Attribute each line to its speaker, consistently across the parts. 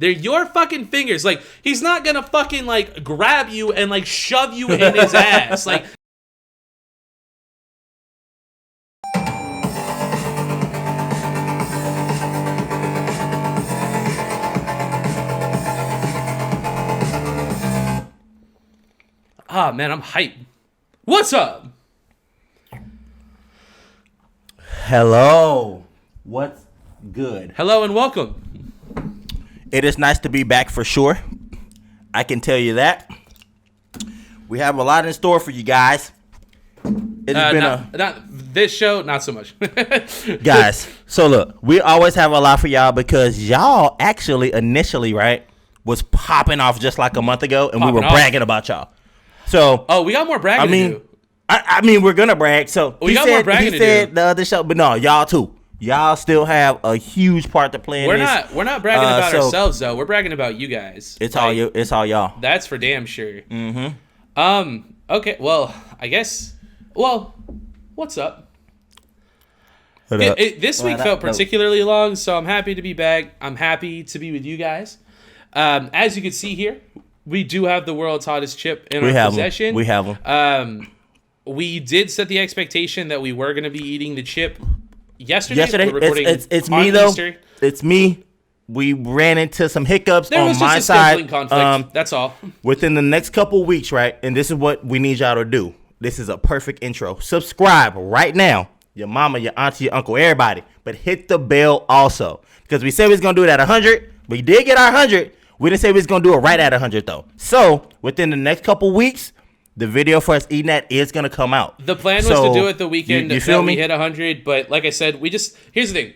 Speaker 1: They're your fucking fingers. Like, he's not gonna fucking, like, grab you and, like, shove you in his ass. Like, ah, man, I'm hyped. What's up?
Speaker 2: Hello. What's good?
Speaker 1: Hello and welcome.
Speaker 2: It is nice to be back for sure. I can tell you that. We have a lot in store for you guys. It's been
Speaker 1: not this show, not so much.
Speaker 2: guys, so look, we always have a lot for y'all because y'all actually initially, right, was popping off just like a month ago, and we were bragging about y'all. So,
Speaker 1: we got more bragging to do.
Speaker 2: I mean, we're gonna brag. So
Speaker 1: we got more bragging to do. He said
Speaker 2: the other show, but no, y'all too. Y'all still have a huge part to play in this.
Speaker 1: We're not bragging about ourselves though. We're bragging about you guys.
Speaker 2: It's all you. It's all y'all.
Speaker 1: That's for damn sure. Mm-hmm. Okay. Well, I guess. Well, what's up? This week felt particularly long, so I'm happy to be back. I'm happy to be with you guys. As you can see here, we do have the world's hottest chip in our possession.
Speaker 2: We have them.
Speaker 1: We did set the expectation that we were going to be eating the chip yesterday.
Speaker 2: It's me though. Easter. It's me. We ran into some hiccups on my side.
Speaker 1: Conflict. That's all.
Speaker 2: Within the next couple weeks, right? And this is what we need y'all to do. This is a perfect intro. Subscribe right now. Your mama, your auntie, your uncle, everybody. But hit the bell also. Because we said we was going to do it at 100. We did get our 100. We didn't say we was going to do it right at 100 though. So within the next couple weeks, the video for us eating that is going to come out.
Speaker 1: The plan was to do it the weekend we hit 100. But like I said, here's the thing.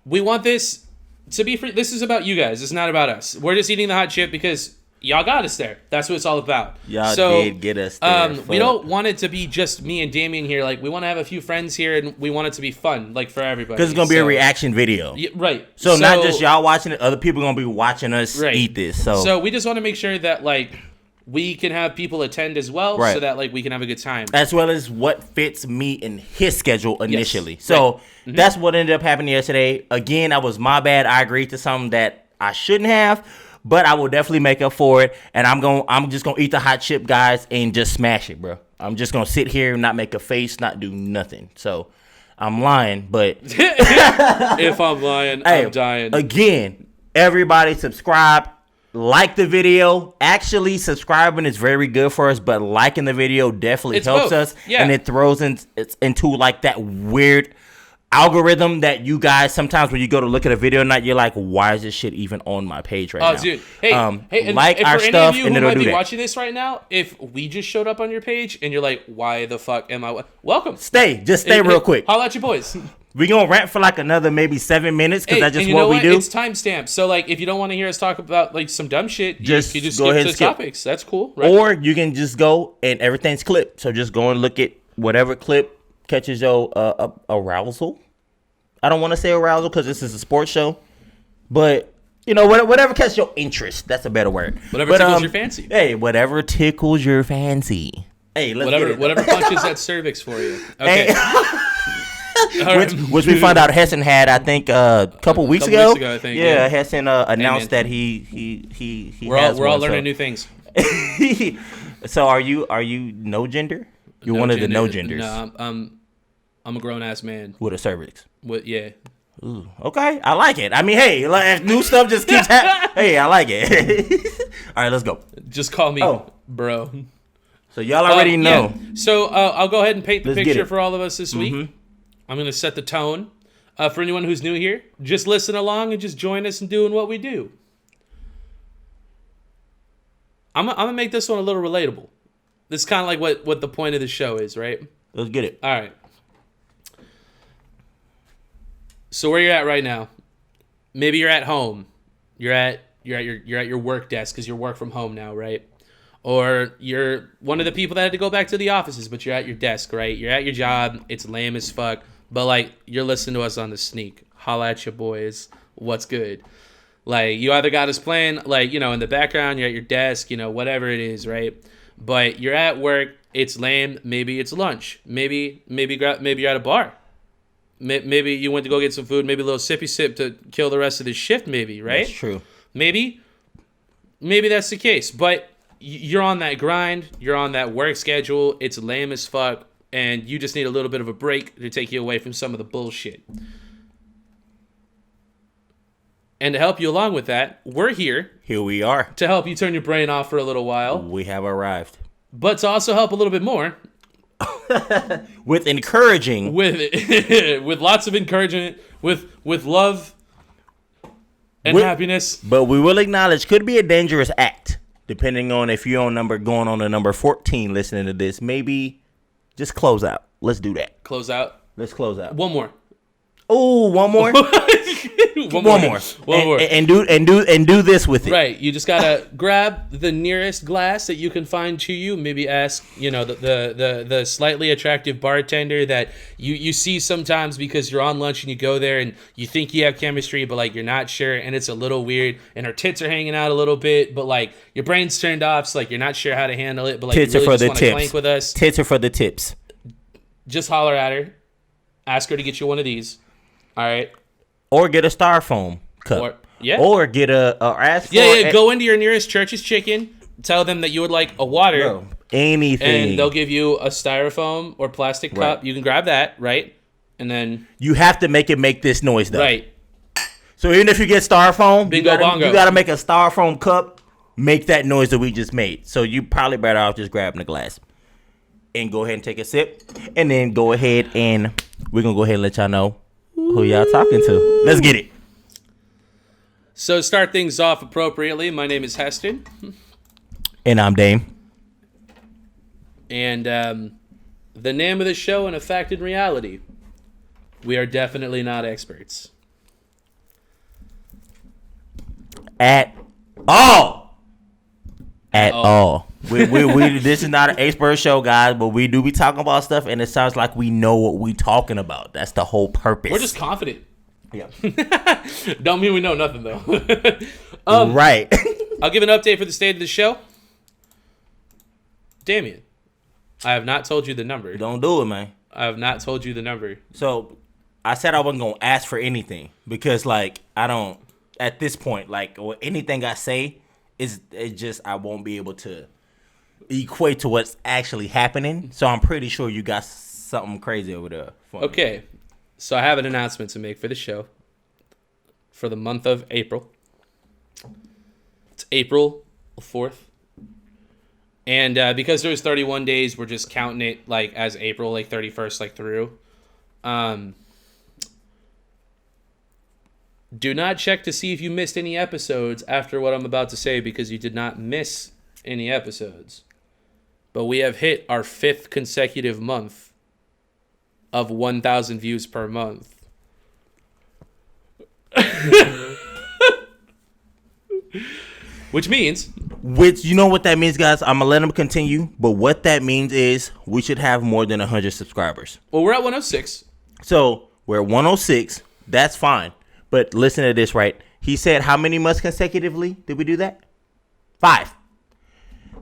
Speaker 1: We want this to be free. This is about you guys. It's not about us. We're just eating the hot chip because y'all got us there. That's what it's all about.
Speaker 2: Y'all did get us there.
Speaker 1: We don't want it to be just me and Damien here. Like, we want to have a few friends here, and we want it to be fun, like, for everybody.
Speaker 2: Because it's going to be a reaction video.
Speaker 1: Yeah, right.
Speaker 2: So not just y'all watching it. Other people going to be watching us eat this.
Speaker 1: So we just want to make sure that, like, we can have people attend as well, so that, like, we can have a good time.
Speaker 2: As well as what fits me in his schedule initially. Yes. So that's what ended up happening yesterday. Again, that was my bad. I agreed to something that I shouldn't have. But I will definitely make up for it, and I'm just gonna eat the hot chip, guys, and just smash it, bro. I'm just gonna sit here and not make a face, not do nothing. So I'm lying, but
Speaker 1: if I'm lying, I'm dying.
Speaker 2: Again, everybody subscribe, like the video. Actually, subscribing is very good for us, but liking the video definitely helps us, and it throws into like that weird algorithm that you guys sometimes when you go to look at a video night, you're like, why is this shit even on my page right now?
Speaker 1: Oh, dude. Hey,
Speaker 2: like our stuff, and it'll do that. For any of you who might be
Speaker 1: watching this right now, if we just showed up on your page and you're like, why the fuck am I? Welcome.
Speaker 2: Just stay real quick.
Speaker 1: Holla at your boys.
Speaker 2: We gonna rant for like another maybe 7 minutes because that's just
Speaker 1: what
Speaker 2: we do.
Speaker 1: It's timestamped. So like, if you don't want to hear us talk about like some dumb shit, you just
Speaker 2: go
Speaker 1: skip
Speaker 2: ahead
Speaker 1: to
Speaker 2: and skip
Speaker 1: topics. That's cool, right?
Speaker 2: Or you can just go and everything's clipped. So just go and look at whatever clip catches your arousal. I don't want to say arousal because this is a sports show, but you know whatever catches your interest. That's a better word.
Speaker 1: Whatever tickles your fancy.
Speaker 2: Hey, whatever tickles your fancy. Hey,
Speaker 1: whatever punches that cervix for you. Okay.
Speaker 2: Hey. which we found out Hessen had, I think, a couple weeks ago.
Speaker 1: I think.
Speaker 2: Yeah, Hessen announced that he.
Speaker 1: We're all learning new things.
Speaker 2: So are you no gender? You're one of the no genders.
Speaker 1: No, I'm a grown ass man
Speaker 2: with a cervix.
Speaker 1: Yeah.
Speaker 2: Ooh, okay, I like it. I mean, hey, like, new stuff just keeps happening. Hey, I like it. All right, let's go.
Speaker 1: Just call me bro.
Speaker 2: So y'all already know.
Speaker 1: Yeah. So I'll go ahead and paint the picture for all of us this week. I'm going to set the tone. For anyone who's new here, just listen along and just join us in doing what we do. I'm going to make this one a little relatable. This is kind of like what the point of the show is, right?
Speaker 2: Let's get it.
Speaker 1: All right. So where you're at right now, maybe you're at home. You're at your work desk because you work from home now, right? Or you're one of the people that had to go back to the offices, but you're at your desk, right? You're at your job. It's lame as fuck, but like you're listening to us on the sneak. Holla at your boys. What's good? Like you either got us playing, like in the background. You're at your desk, whatever it is, right? But you're at work. It's lame. Maybe it's lunch. Maybe you're at a bar. Maybe you went to go get some food, maybe a little sippy sip to kill the rest of the shift, maybe, right?
Speaker 2: That's true.
Speaker 1: Maybe that's the case. But you're on that grind. You're on that work schedule. It's lame as fuck. And you just need a little bit of a break to take you away from some of the bullshit. And to help you along with that, we're here.
Speaker 2: Here we are.
Speaker 1: To help you turn your brain off for a little while.
Speaker 2: We have arrived.
Speaker 1: But to also help a little bit more.
Speaker 2: With encouraging.
Speaker 1: With lots of encouragement. With love and happiness.
Speaker 2: But we will acknowledge could be a dangerous act. Depending on if you're going on to number 14 listening to this. Maybe just close out. Let's do that.
Speaker 1: Close out?
Speaker 2: Let's close out.
Speaker 1: One more.
Speaker 2: Oh, one more? One more. And do this with it.
Speaker 1: Right. You just gotta grab the nearest glass that you can find to you. Maybe ask, the slightly attractive bartender that you see sometimes because you're on lunch and you go there and you think you have chemistry, but like you're not sure and it's a little weird and her tits are hanging out a little bit, but like your brain's turned off, so like you're not sure how to handle it, but like
Speaker 2: tits
Speaker 1: you really
Speaker 2: are for
Speaker 1: just want to clank with us.
Speaker 2: Tits are for the tips.
Speaker 1: Just holler at her. Ask her to get you one of these. All right.
Speaker 2: Or get a styrofoam cup. Or get or ask for
Speaker 1: go into your nearest Church's Chicken. Tell them that you would like a water.
Speaker 2: Bro, anything.
Speaker 1: And they'll give you a styrofoam or plastic cup. You can grab that, right? And then
Speaker 2: you have to make this noise though.
Speaker 1: Right.
Speaker 2: So even if you get styrofoam,
Speaker 1: Bingo bongo.
Speaker 2: You gotta make a styrofoam cup, make that noise that we just made. So you probably better off just grabbing the glass. And go ahead and take a sip. And then go ahead and we're gonna go ahead and let y'all know who y'all talking to. Let's get it.
Speaker 1: So to start things off appropriately, my name is Heston.
Speaker 2: And I'm Dame.
Speaker 1: And the name of the show, in effect, in reality, we are definitely not experts.
Speaker 2: At all. At all. We this is not an expert show, guys, but we do be talking about stuff, and it sounds like we know what we talking about. That's the whole purpose.
Speaker 1: We're just confident.
Speaker 2: Yeah.
Speaker 1: Don't mean we know nothing, though.
Speaker 2: Right.
Speaker 1: I'll give an update for the state of the show. Damien, I have not told you the number.
Speaker 2: Don't do it, man.
Speaker 1: I have not told you the number.
Speaker 2: So, I said I wasn't going to ask for anything because, like, I don't, at this point, like, anything I say, it's just I won't be able to equate to what's actually happening. So I'm pretty sure you got something crazy over there.
Speaker 1: Okay. So I have an announcement to make for the show for the month of April. It's April 4th. And because there's 31 days, we're just counting it like as April, like 31st, like through. Do not check to see if you missed any episodes after what I'm about to say because you did not miss any episodes. But we have hit our 5th consecutive month of 1,000 views per month. Which you know what that means, guys? I'm going to let them continue. But what that means is we should have more than 100 subscribers. Well, we're at 106.
Speaker 2: So we're at 106. That's fine. But listen to this, right? He said how many months consecutively did we do that? 5.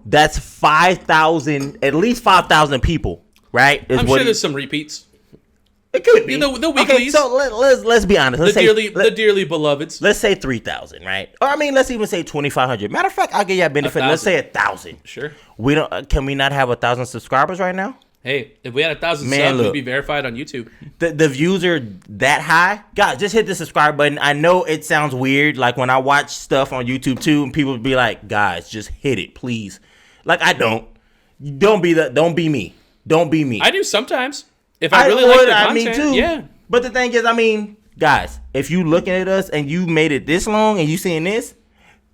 Speaker 2: That's 5,000, at least 5,000 people, right?
Speaker 1: I'm sure there's some repeats.
Speaker 2: It could be.
Speaker 1: The weeklies.
Speaker 2: Okay, so let's be honest.
Speaker 1: The dearly beloveds.
Speaker 2: Let's say 3,000, right? Or I mean, let's even say 2,500. Matter of fact, I'll give you a benefit. Let's say 1,000.
Speaker 1: Sure.
Speaker 2: We don't. Can we not have 1,000 subscribers right now?
Speaker 1: Hey, if we had 1,000 subs, we'd be verified on YouTube.
Speaker 2: The views are that high. Guys, just hit the subscribe button. I know it sounds weird. Like when I watch stuff on YouTube too, and people be like, guys, just hit it, please. Like I don't. Don't be me. Don't be me.
Speaker 1: I do sometimes. If I really like the content,
Speaker 2: me too.
Speaker 1: Yeah.
Speaker 2: But the thing is, I mean, guys, if you looking at us and you made it this long and you seeing this,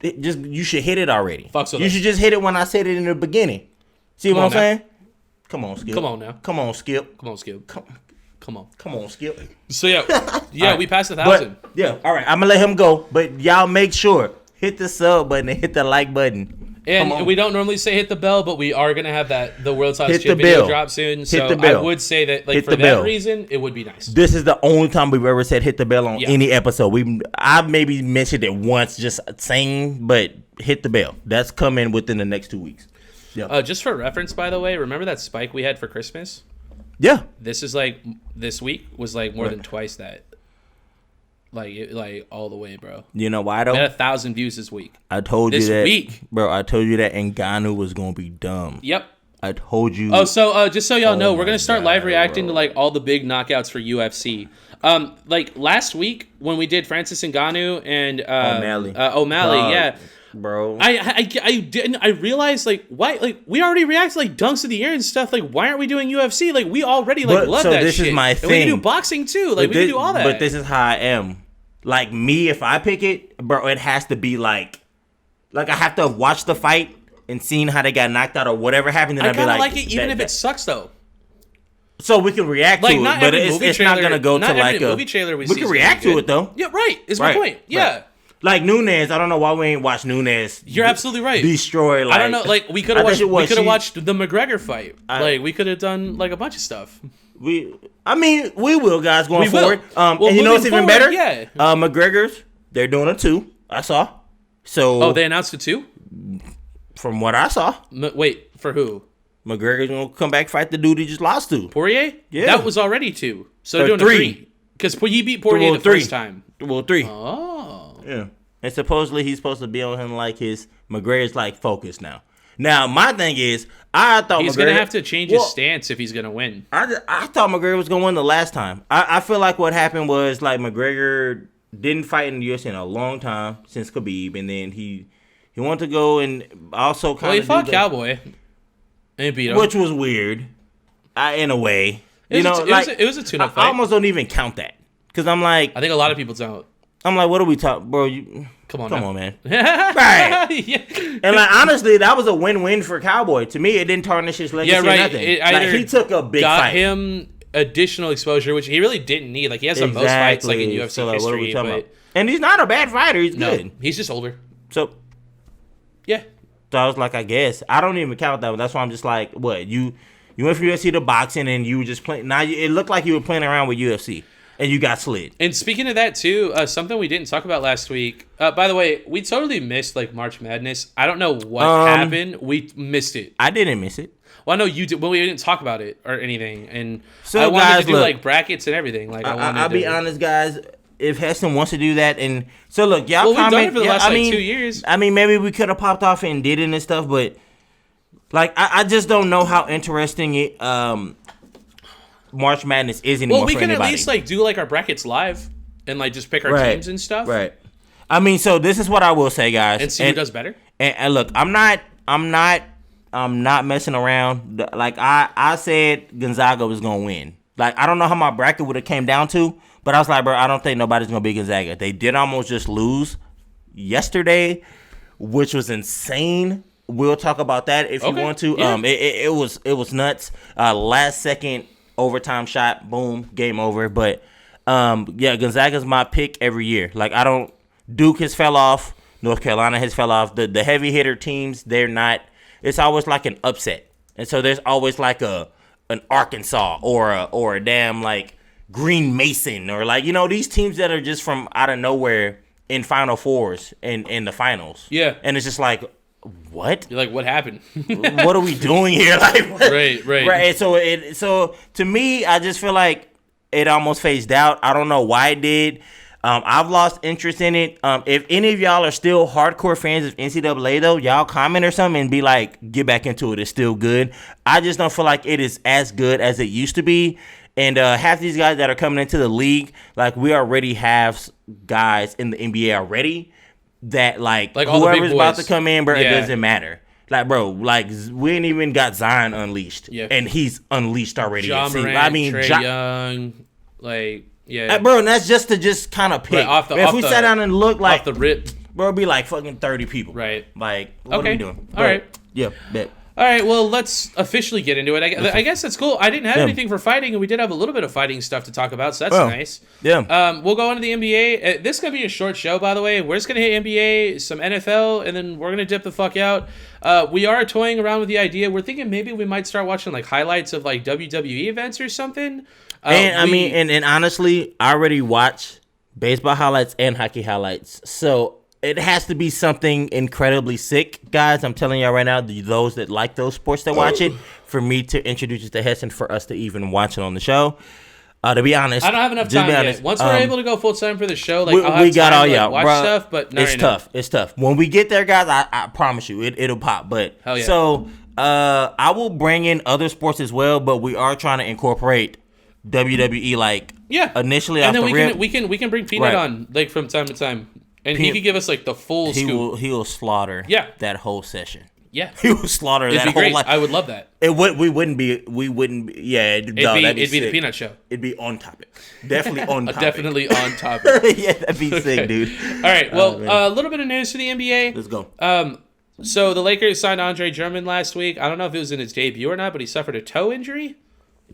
Speaker 2: you should hit it already. You should just hit it when I said it in the beginning. See what I'm saying? Come on, Skip.
Speaker 1: Come on now.
Speaker 2: Come on, Skip.
Speaker 1: Come on, Skip. Come on.
Speaker 2: Come on, Skip.
Speaker 1: So right. We passed 1,000.
Speaker 2: Yeah, all right. I'm gonna let him go, but y'all make sure hit the sub button and hit the like button.
Speaker 1: And we don't normally say hit the bell, but we are gonna have the World's Hottest Chip video drop soon. So I would say that for that reason, it would be nice.
Speaker 2: This is the only time we've ever said hit the bell on any episode. I maybe mentioned it once, just saying, but hit the bell. That's coming within the next 2 weeks. Yeah.
Speaker 1: Just for reference, by the way, remember that spike we had for Christmas?
Speaker 2: Yeah.
Speaker 1: This week was like more than twice that. like all the way, bro.
Speaker 2: You know why though?
Speaker 1: Had 1,000 views this week.
Speaker 2: I told you
Speaker 1: This
Speaker 2: that,
Speaker 1: week.
Speaker 2: bro. I told you that Ngannou was gonna be dumb.
Speaker 1: Yep.
Speaker 2: I told you.
Speaker 1: Oh, so just so y'all know, we're
Speaker 2: my
Speaker 1: gonna start
Speaker 2: God,
Speaker 1: live reacting
Speaker 2: bro.
Speaker 1: to like all the big knockouts for UFC. Like last week when we did Francis Ngannou and O'Malley, yeah,
Speaker 2: bro.
Speaker 1: I realized like why, like we already reacted like dunks in the air and stuff. Like why aren't we doing UFC? Like we already like love that
Speaker 2: this
Speaker 1: shit.
Speaker 2: is my
Speaker 1: And we
Speaker 2: thing.
Speaker 1: can do boxing too. Like we can do all that.
Speaker 2: But this is how I am. Like me, if I pick it, bro, it has to be like I have to watch the fight and seeing how they got knocked out or whatever happened. And
Speaker 1: I
Speaker 2: I'd be
Speaker 1: kind of
Speaker 2: like,
Speaker 1: like it even if it sucks though.
Speaker 2: So we can react
Speaker 1: Like
Speaker 2: to
Speaker 1: not
Speaker 2: it, but
Speaker 1: every
Speaker 2: it's
Speaker 1: movie
Speaker 2: not
Speaker 1: trailer,
Speaker 2: gonna go to
Speaker 1: not
Speaker 2: like
Speaker 1: every
Speaker 2: a
Speaker 1: movie trailer
Speaker 2: we
Speaker 1: see
Speaker 2: can
Speaker 1: is
Speaker 2: react
Speaker 1: gonna
Speaker 2: to
Speaker 1: be
Speaker 2: it though.
Speaker 1: good. Yeah, right. Is my point. Yeah.
Speaker 2: Right. Like Nunes, I don't know why we ain't watched Nunes.
Speaker 1: You're absolutely right.
Speaker 2: Destroy. Like,
Speaker 1: I don't know. Like we could have watched. We could have watched the McGregor fight. Like we could have done like a bunch of stuff.
Speaker 2: We will, guys, going
Speaker 1: We will.
Speaker 2: forward.
Speaker 1: Well,
Speaker 2: and you know what's even
Speaker 1: forward,
Speaker 2: better?
Speaker 1: yeah.
Speaker 2: McGregor's, they're doing a 2. I saw. So.
Speaker 1: Oh, they announced it too?
Speaker 2: From what I saw,
Speaker 1: Wait, for who?
Speaker 2: McGregor's gonna come back fight the dude he just lost to.
Speaker 1: Poirier?
Speaker 2: Yeah.
Speaker 1: That was already 2. So they're doing a 3. Because he beat Poirier the first time.
Speaker 2: Well, 3.
Speaker 1: Oh.
Speaker 2: Yeah. And supposedly he's supposed to be on him like his McGregor's like focus now. Now my thing is, I thought
Speaker 1: he's gonna have to change his stance if he's gonna win.
Speaker 2: I thought McGregor was gonna win the last time. I feel like what happened was like McGregor didn't fight in the UFC in a long time since Khabib, and then he wanted to go and also kind of
Speaker 1: he fought Cowboy and beat him,
Speaker 2: which was weird, in a way.
Speaker 1: It was a tune-up fight.
Speaker 2: I almost don't even count that because I'm like,
Speaker 1: I think a lot of people don't.
Speaker 2: I'm like, what are we talking, bro?
Speaker 1: Come on,
Speaker 2: man. Right.
Speaker 1: Yeah.
Speaker 2: And like honestly, that was a win-win for Cowboy. To me, it didn't tarnish his legacy.
Speaker 1: Yeah, right.
Speaker 2: Or nothing. He took a big
Speaker 1: got
Speaker 2: fight.
Speaker 1: him additional exposure, which he really didn't need. Like he has the most fights like in UFC
Speaker 2: So, like, what are we
Speaker 1: history,
Speaker 2: talking
Speaker 1: but
Speaker 2: about? And he's not a bad fighter. He's good.
Speaker 1: He's just older.
Speaker 2: So
Speaker 1: Yeah.
Speaker 2: I was like, I guess I don't even count that one. That's why I'm just like, what you went from UFC to boxing and you were just playing. Now it looked like you were playing around with UFC and you got slid.
Speaker 1: And speaking of that too, something we didn't talk about last week. By the way, we totally missed like March Madness. I don't know what happened. We missed it.
Speaker 2: I didn't miss it.
Speaker 1: Well, no, you did. Well, we didn't talk about it or anything. And
Speaker 2: so
Speaker 1: I wanted
Speaker 2: guys,
Speaker 1: to do
Speaker 2: look,
Speaker 1: like brackets and everything. Like
Speaker 2: I'll be honest, guys. If Heston wants to do that, and so look, y'all
Speaker 1: we've
Speaker 2: comment.
Speaker 1: done it for the last 2 years.
Speaker 2: I mean, maybe we could have popped off and did it and stuff, but like, I just don't know how interesting it March Madness is anymore.
Speaker 1: Well, we
Speaker 2: for
Speaker 1: can
Speaker 2: anybody.
Speaker 1: at least like do like our brackets live and like just pick our teams and stuff.
Speaker 2: Right. I mean, so this is what I will say, guys,
Speaker 1: And see who does better.
Speaker 2: And look, I'm not messing around. Like I said, Gonzaga was gonna win. Like I don't know how my bracket would have came down to. But I was like, bro, I don't think nobody's going to be Gonzaga. They did almost just lose yesterday, which was insane. We'll talk about that if you want to.
Speaker 1: Yeah.
Speaker 2: It was nuts. Last second overtime shot, boom, game over. But yeah, Gonzaga's my pick every year. Like I don't. Duke has fell off. North Carolina has fell off. The heavy hitter teams, they're not. It's always like an upset, and so there's always like an Arkansas or a damn like Green Mason or like, you know, these teams that are just from out of nowhere in Final Fours and in the finals.
Speaker 1: Yeah.
Speaker 2: And it's just like, what?
Speaker 1: You're like, what happened?
Speaker 2: What are we doing here? Like, what?
Speaker 1: Right.
Speaker 2: Right. So to me, I just feel like it almost phased out. I don't know why it did. I've lost interest in it. If any of y'all are still hardcore fans of NCAA though, y'all comment or something and be like, get back into it. It's still good. I just don't feel like it is as good as it used to be. And half these guys that are coming into the league, like we already have guys in the NBA already that like
Speaker 1: all the big
Speaker 2: whoever's about
Speaker 1: boys.
Speaker 2: to come in, bro,
Speaker 1: Yeah.
Speaker 2: it doesn't matter. Like, bro, like we ain't even got Zion unleashed, and he's unleashed already.
Speaker 1: John
Speaker 2: See,
Speaker 1: Morant,
Speaker 2: I mean,
Speaker 1: Trae Young, like yeah,
Speaker 2: bro, and that's just to kind of pick.
Speaker 1: Right,
Speaker 2: If we sat down and look like
Speaker 1: off the rip,
Speaker 2: bro, it'd be like fucking 30 people.
Speaker 1: Right.
Speaker 2: Like, what are we doing?
Speaker 1: All right.
Speaker 2: Yeah, bet.
Speaker 1: All right, well, let's officially get into it. I guess that's cool. I didn't have anything for fighting, and we did have a little bit of fighting stuff to talk about, so that's nice.
Speaker 2: Yeah.
Speaker 1: We'll go into the NBA. This is going to be a short show, by the way. We're just going to hit NBA, some NFL, and then we're going to dip the fuck out. We are toying around with the idea. We're thinking maybe we might start watching like highlights of like WWE events or something.
Speaker 2: And honestly, I already watch baseball highlights and hockey highlights, so it has to be something incredibly sick, guys. I'm telling y'all right now, those that like those sports that watch it, for me to introduce it to Heston for us to even watch it on the show. To be honest,
Speaker 1: I don't have enough time yet. Once we're able to go full time for the show, like I'll have
Speaker 2: we got
Speaker 1: time
Speaker 2: all
Speaker 1: to
Speaker 2: y'all,
Speaker 1: watch
Speaker 2: bro.
Speaker 1: stuff, but not
Speaker 2: it's
Speaker 1: right now.
Speaker 2: tough. It's tough. When we get there, guys, I promise you, it'll pop. But
Speaker 1: Hell yeah.
Speaker 2: So I will bring in other sports as well, but we are trying to incorporate WWE initially.
Speaker 1: And
Speaker 2: off
Speaker 1: then
Speaker 2: the
Speaker 1: we can bring Peanut on like from time to time, and he could give us like the full scoop.
Speaker 2: He will slaughter. That whole session.
Speaker 1: Yeah,
Speaker 2: he would slaughter
Speaker 1: it'd
Speaker 2: that
Speaker 1: be
Speaker 2: whole
Speaker 1: great.
Speaker 2: life.
Speaker 1: I would love that.
Speaker 2: We wouldn't be. Yeah,
Speaker 1: it'd be the Peanut Show.
Speaker 2: It'd be on topic. Definitely on topic.
Speaker 1: Definitely on topic.
Speaker 2: Yeah, that'd be sick, dude.
Speaker 1: All right. Well, a little bit of news for the NBA.
Speaker 2: Let's go.
Speaker 1: So the Lakers signed Andre Drummond last week. I don't know if it was in his debut or not, but he suffered a toe injury,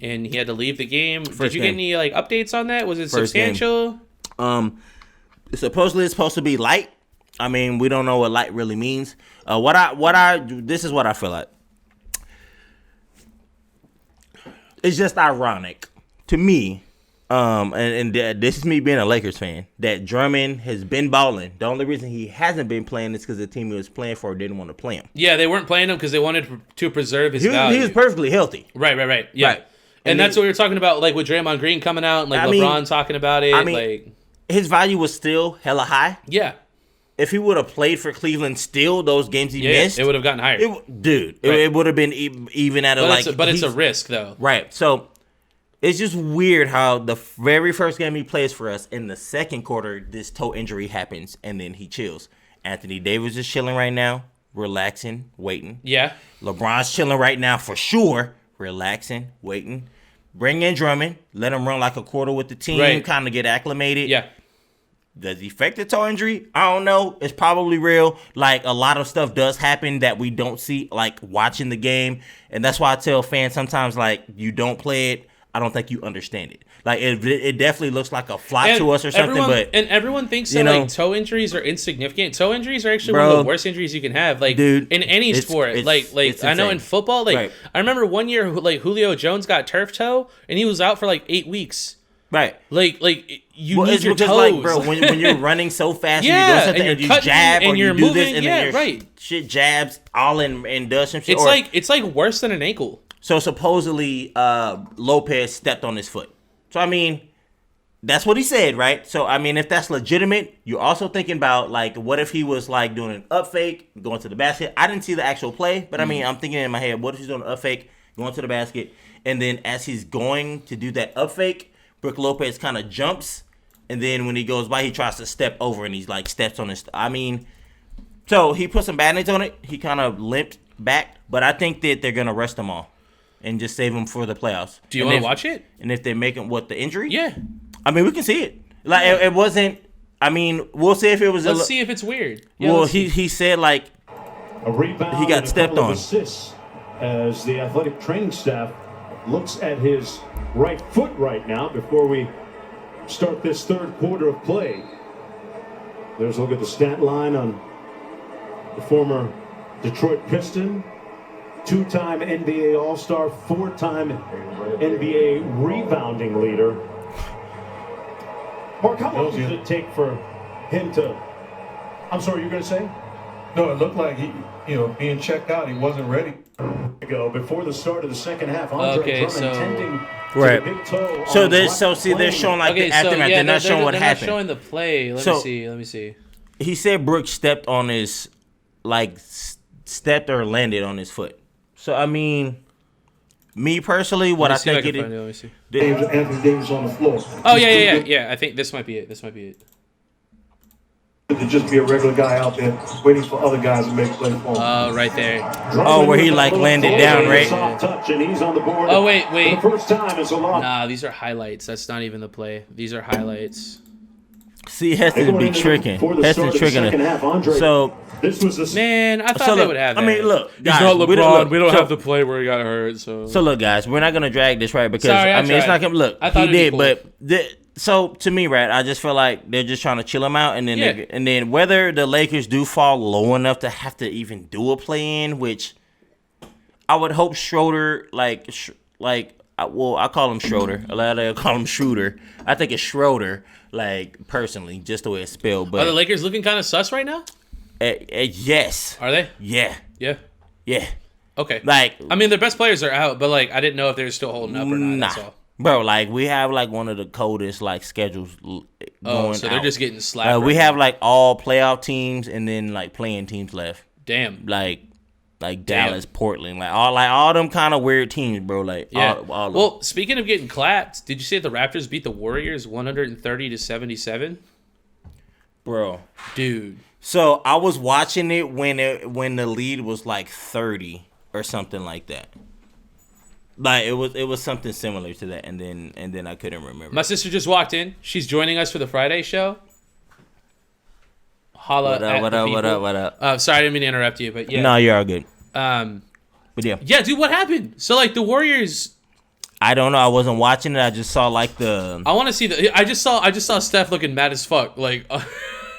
Speaker 1: and he had to leave the game. Did you get any updates on that? Was it substantial?
Speaker 2: Supposedly it's supposed to be light. I mean, we don't know what light really means. This is what I feel like. It's just ironic to me, and this is me being a Lakers fan, that Drummond has been balling. The only reason he hasn't been playing is because the team he was playing for didn't want to play him. Yeah,
Speaker 1: they weren't playing him because they wanted to preserve his value.
Speaker 2: He was perfectly healthy.
Speaker 1: Right. Yeah. Right. And that's what we were talking about, like with Draymond Green coming out and LeBron talking about it.
Speaker 2: His value was still hella high.
Speaker 1: Yeah.
Speaker 2: If he would have played for Cleveland still, those games he missed,
Speaker 1: it would have gotten higher.
Speaker 2: It would have been even at
Speaker 1: but it's a risk, though.
Speaker 2: Right. So it's just weird how the very first game he plays for us, in the second quarter, this toe injury happens, and then he chills. Anthony Davis is chilling right now, relaxing, waiting.
Speaker 1: Yeah.
Speaker 2: LeBron's chilling right now for sure, relaxing, waiting. Bring in Drummond, let him run like a quarter with the team, kind of get acclimated.
Speaker 1: Yeah.
Speaker 2: Does he fake the toe injury? I don't know. It's probably real. Like, a lot of stuff does happen that we don't see, like, watching the game. And that's why I tell fans sometimes, like, you don't play it, I don't think you understand it. Like, it definitely looks like a flop to us or something, but...
Speaker 1: And everyone thinks that, like, toe injuries are insignificant. Toe injuries are actually one of the worst injuries you can have, like, dude, in any sport. It's I know in football, like, I remember one year, like, Julio Jones got turf toe, and he was out for, like, 8 weeks.
Speaker 2: Right.
Speaker 1: Like you need your toes.
Speaker 2: Like, bro, when you're running so fast and you're doing something and you jab or you do this and then your shit jabs all and does some shit.
Speaker 1: It's like worse than an ankle.
Speaker 2: So supposedly Lopez stepped on his foot. So I mean, that's what he said, right? So I mean, if that's legitimate, you're also thinking about, like, what if he was like doing an up fake, going to the basket? I didn't see the actual play, but I mean, I'm thinking in my head, what if he's doing an up fake, going to the basket, and then as he's going to do that up fake, Brook Lopez kind of jumps, and then when he goes by, he tries to step over, and he's like steps on his. I mean, so he put some band-aids on it. He kind of limped back, but I think that they're gonna rest him all and just save him for the playoffs.
Speaker 1: Do you want to watch it?
Speaker 2: And if they make him the injury?
Speaker 1: Yeah.
Speaker 2: I mean, we can see it. Like it wasn't. I mean, we'll see if it was.
Speaker 1: Let's see if it's weird.
Speaker 2: Yeah, well, he said like
Speaker 3: a rebound.
Speaker 2: He got stepped on.
Speaker 3: Assists as the athletic training staff looks at his right foot right now before we start this third quarter of play. There's a look at the stat line on the former Detroit Piston, two-time NBA All-Star, four-time NBA rebounding leader. Mark, how long did it take for him to... I'm sorry, you were going to say?
Speaker 4: No, it looked like he, being checked out, he wasn't ready.
Speaker 3: Before the start of the second half, Andre Drummond tending to the big toe.
Speaker 2: So they're showing like the aftermath. They're not showing what happened.
Speaker 1: They're not showing the play. Let me see.
Speaker 2: He said Brooks stepped on his, stepped or landed on his foot. So I mean, me personally, what I think it is.
Speaker 3: Let me see. Anthony Davis on the floor.
Speaker 1: Oh yeah. I think this might be it.
Speaker 3: To just be a regular guy out there waiting for other guys to make play for him.
Speaker 1: Oh, right there.
Speaker 2: Where he landed down, right?
Speaker 3: Soft touch, and he's on the board.
Speaker 1: Oh wait.
Speaker 3: For the first time is a lot.
Speaker 1: Nah, these are highlights. That's not even the play. These are highlights.
Speaker 2: See, Heston be tricking. Heston tricking it. So
Speaker 3: this was
Speaker 1: man, I thought they would have that.
Speaker 2: I mean, look, guys,
Speaker 1: he's not LeBron. We don't have the play where he got hurt. So
Speaker 2: look, guys, we're not gonna drag this, right? Because it's not gonna look.
Speaker 1: I thought
Speaker 2: he did, cool. But. So to me, right, I just feel like they're just trying to chill him out, and then whether the Lakers do fall low enough to have to even do a play-in, which I would hope Schroeder, I call him Schroeder. A lot of call him Schroeder. I think it's Schroeder, personally, just the way it's spelled. But
Speaker 1: are the Lakers looking kind of sus right now?
Speaker 2: Yes.
Speaker 1: Are they?
Speaker 2: Yeah.
Speaker 1: Okay.
Speaker 2: I
Speaker 1: mean, their best players are out, but I didn't know if they're still holding up or not. That's all.
Speaker 2: Bro, like, we have, like, one of the coldest, like, schedules going
Speaker 1: so they're
Speaker 2: out.
Speaker 1: just getting slapped.
Speaker 2: We have, like, all playoff teams and then, like, playing teams left.
Speaker 1: Damn.
Speaker 2: Like Dallas, Portland. All them kind of weird teams, bro. Like,
Speaker 1: Yeah.
Speaker 2: all
Speaker 1: Well, speaking of getting clapped, did you see that the Raptors beat the Warriors 130-77?
Speaker 2: Bro.
Speaker 1: Dude.
Speaker 2: So, I was watching it when the lead was, like, 30 or something like that. Like, it was something similar to that, and then I couldn't remember.
Speaker 1: My sister just walked in. She's joining us for the Friday show. Holla
Speaker 2: What up?
Speaker 1: Sorry, I didn't mean to interrupt you, but yeah.
Speaker 2: No, you're all good.
Speaker 1: But
Speaker 2: yeah.
Speaker 1: Yeah, dude, what happened? So, like, the Warriors...
Speaker 2: I don't know. I wasn't watching it. I just saw, like, the...
Speaker 1: I want to see the... I just saw Steph looking mad as fuck. Like, on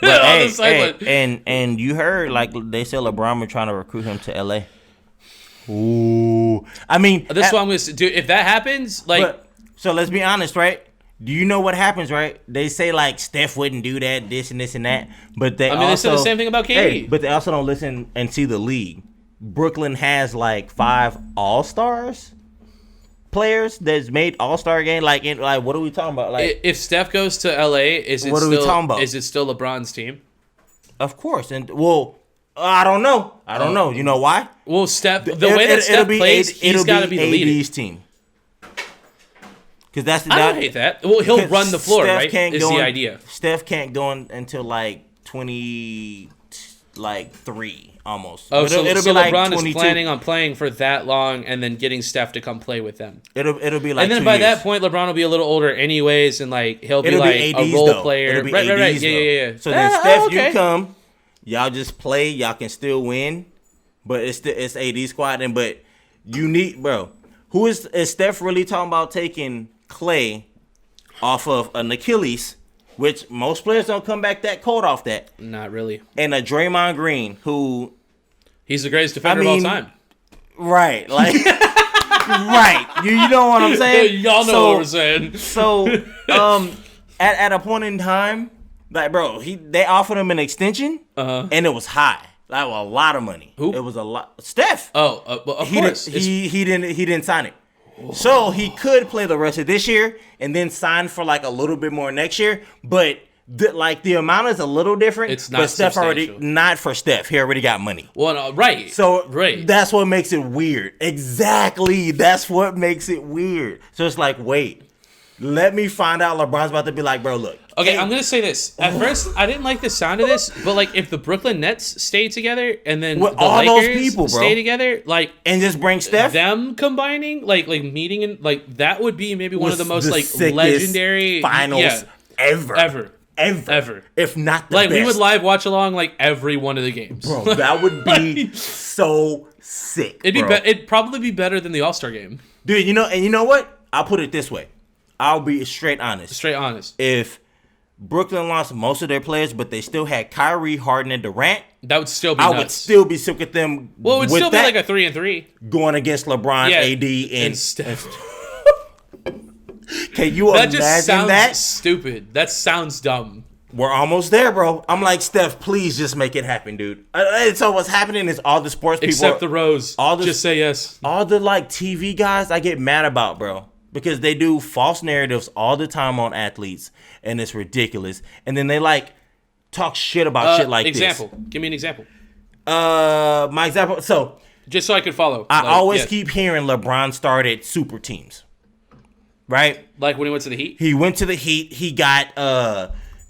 Speaker 2: But,
Speaker 1: the sideline.
Speaker 2: and you heard, like, they said LeBron were trying to recruit him to L.A. Ooh. I mean...
Speaker 1: This is what I'm going to do. If that happens, like...
Speaker 2: So, let's be honest, right? Do you know what happens, right? They say, like, Steph wouldn't do that, this and this and that. But they
Speaker 1: they said the same thing about KD.
Speaker 2: Hey, but they also don't listen and see the league. Brooklyn has, like, 5 all-stars players that's made all-star game. Like, what are we talking about? Like,
Speaker 1: if Steph goes to LA, is it
Speaker 2: what are we talking about?
Speaker 1: Is it still LeBron's team?
Speaker 2: Of course. And, well, I don't know. I don't know. You know why?
Speaker 1: Well, Steph, the way that Steph plays, he's got to be the leader.
Speaker 2: AD's team. Because that's
Speaker 1: I don't hate that. Well, he'll run the floor,
Speaker 2: Steph
Speaker 1: right? Is the idea.
Speaker 2: Steph can't go until like 23 almost.
Speaker 1: Oh, so
Speaker 2: it'll be like
Speaker 1: LeBron
Speaker 2: 22.
Speaker 1: is planning on playing for that long and then getting Steph to come play with them.
Speaker 2: It'll be like.
Speaker 1: And then
Speaker 2: 2
Speaker 1: by
Speaker 2: years.
Speaker 1: that point, LeBron will be a little older anyways, and like he'll be
Speaker 2: It'll
Speaker 1: like
Speaker 2: be
Speaker 1: a
Speaker 2: ADs,
Speaker 1: role
Speaker 2: though.
Speaker 1: player.
Speaker 2: It'll be
Speaker 1: Right.
Speaker 2: ADs,
Speaker 1: Yeah.
Speaker 2: So then Steph,
Speaker 1: okay.
Speaker 2: you come, y'all just play, y'all can still win, but it's AD squad. But you need, bro. Who is Steph really talking about taking Clay off of an Achilles, which most players don't come back that cold off that,
Speaker 1: Not really.
Speaker 2: and a Draymond Green who,
Speaker 1: He's the greatest defender of all time.
Speaker 2: right, like, right, you know what I'm saying?
Speaker 1: Y'all know what we're saying.
Speaker 2: So, at a point in time, like, bro, they offered him an extension, and it was high, like a lot of money.
Speaker 1: Who?
Speaker 2: It was a lot. Steph.
Speaker 1: Well, of course.
Speaker 2: He didn't sign it. So he could play the rest of this year and then sign for like a little bit more next year, but the amount is a little different.
Speaker 1: It's not
Speaker 2: but Steph
Speaker 1: substantial.
Speaker 2: not for Steph. He already got money.
Speaker 1: Well, no, right.
Speaker 2: So
Speaker 1: right.
Speaker 2: that's what makes it weird. Exactly. That's what makes it weird. So it's like, wait, let me find out LeBron's about to be like, bro, look.
Speaker 1: Okay,
Speaker 2: hey,
Speaker 1: I'm going to say this. At first, I didn't like the sound of this, but like if the Brooklyn Nets stay together and then
Speaker 2: with
Speaker 1: the
Speaker 2: all
Speaker 1: Lakers
Speaker 2: those people, bro,
Speaker 1: stay together, like
Speaker 2: and just bring Steph,
Speaker 1: them combining, like meeting and like that would be maybe one of the most
Speaker 2: the
Speaker 1: like
Speaker 2: sickest
Speaker 1: legendary
Speaker 2: finals ever. If not the
Speaker 1: like
Speaker 2: best.
Speaker 1: we would live watch along like every one of the games.
Speaker 2: Bro, that would be so sick.
Speaker 1: It'd probably be better than the All-Star game.
Speaker 2: Dude, you know what? I'll put it this way. I'll be straight honest.
Speaker 1: Straight honest.
Speaker 2: If Brooklyn lost most of their players, but they still had Kyrie, Harden, and Durant,
Speaker 1: that would still be
Speaker 2: I
Speaker 1: nuts.
Speaker 2: would still be sick with them.
Speaker 1: Well, it would
Speaker 2: with
Speaker 1: still be
Speaker 2: that,
Speaker 1: like a 3-3
Speaker 2: going against LeBron,
Speaker 1: Yeah,
Speaker 2: AD, and
Speaker 1: Steph.
Speaker 2: Can you
Speaker 1: That
Speaker 2: imagine
Speaker 1: just sounds
Speaker 2: that?
Speaker 1: stupid. That sounds dumb.
Speaker 2: We're almost there, bro. I'm like, Steph, please just make it happen, dude. And so what's happening is all the sports people,
Speaker 1: Except the Rose.
Speaker 2: all
Speaker 1: Just say yes.
Speaker 2: all the like TV guys, I get mad about, bro, because they do false narratives all the time on athletes, and it's ridiculous. And then they like talk shit about shit like
Speaker 1: example. Give me an example.
Speaker 2: this. My example. So
Speaker 1: Just so I could follow.
Speaker 2: I always
Speaker 1: yeah.
Speaker 2: keep hearing LeBron started super teams, right?
Speaker 1: Like when he went to the Heat?
Speaker 2: He went to the Heat. He got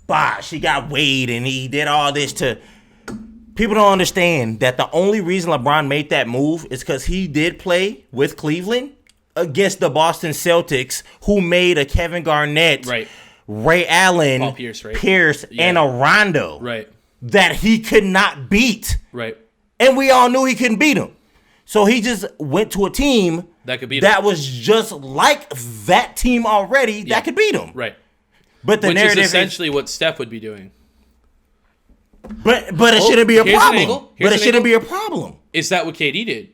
Speaker 2: Bosh. He got Wade, and he did all this to. People don't understand that the only reason LeBron made that move is because he did play with Cleveland against the Boston Celtics, who made a Kevin Garnett,
Speaker 1: Right.
Speaker 2: Ray Allen,
Speaker 1: Paul Pierce, right?
Speaker 2: and a Rondo,
Speaker 1: Right.
Speaker 2: that he could not beat,
Speaker 1: Right.
Speaker 2: and we all knew he couldn't beat him. So he just went to a team
Speaker 1: That could beat
Speaker 2: that
Speaker 1: him.
Speaker 2: was just like that team already that could beat him.
Speaker 1: Right.
Speaker 2: But the
Speaker 1: Which is
Speaker 2: narrative
Speaker 1: essentially what Steph would be doing.
Speaker 2: but it shouldn't be a
Speaker 1: here's an
Speaker 2: problem.
Speaker 1: angle.
Speaker 2: But it
Speaker 1: Here's an
Speaker 2: shouldn't be
Speaker 1: angle.
Speaker 2: a problem.
Speaker 1: Is that what KD did?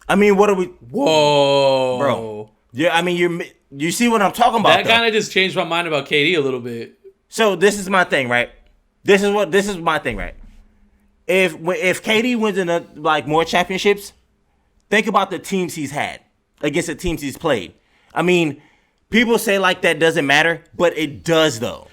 Speaker 2: I mean, what are we,
Speaker 1: Whoa.
Speaker 2: bro? Yeah, I mean, you see what I'm talking about?
Speaker 1: That kind of just changed my mind about KD a little bit.
Speaker 2: So this is my thing, right? This is my thing, right? If KD wins in like more championships, think about the teams he's had against the teams he's played. I mean, people say like that doesn't matter, but it does though.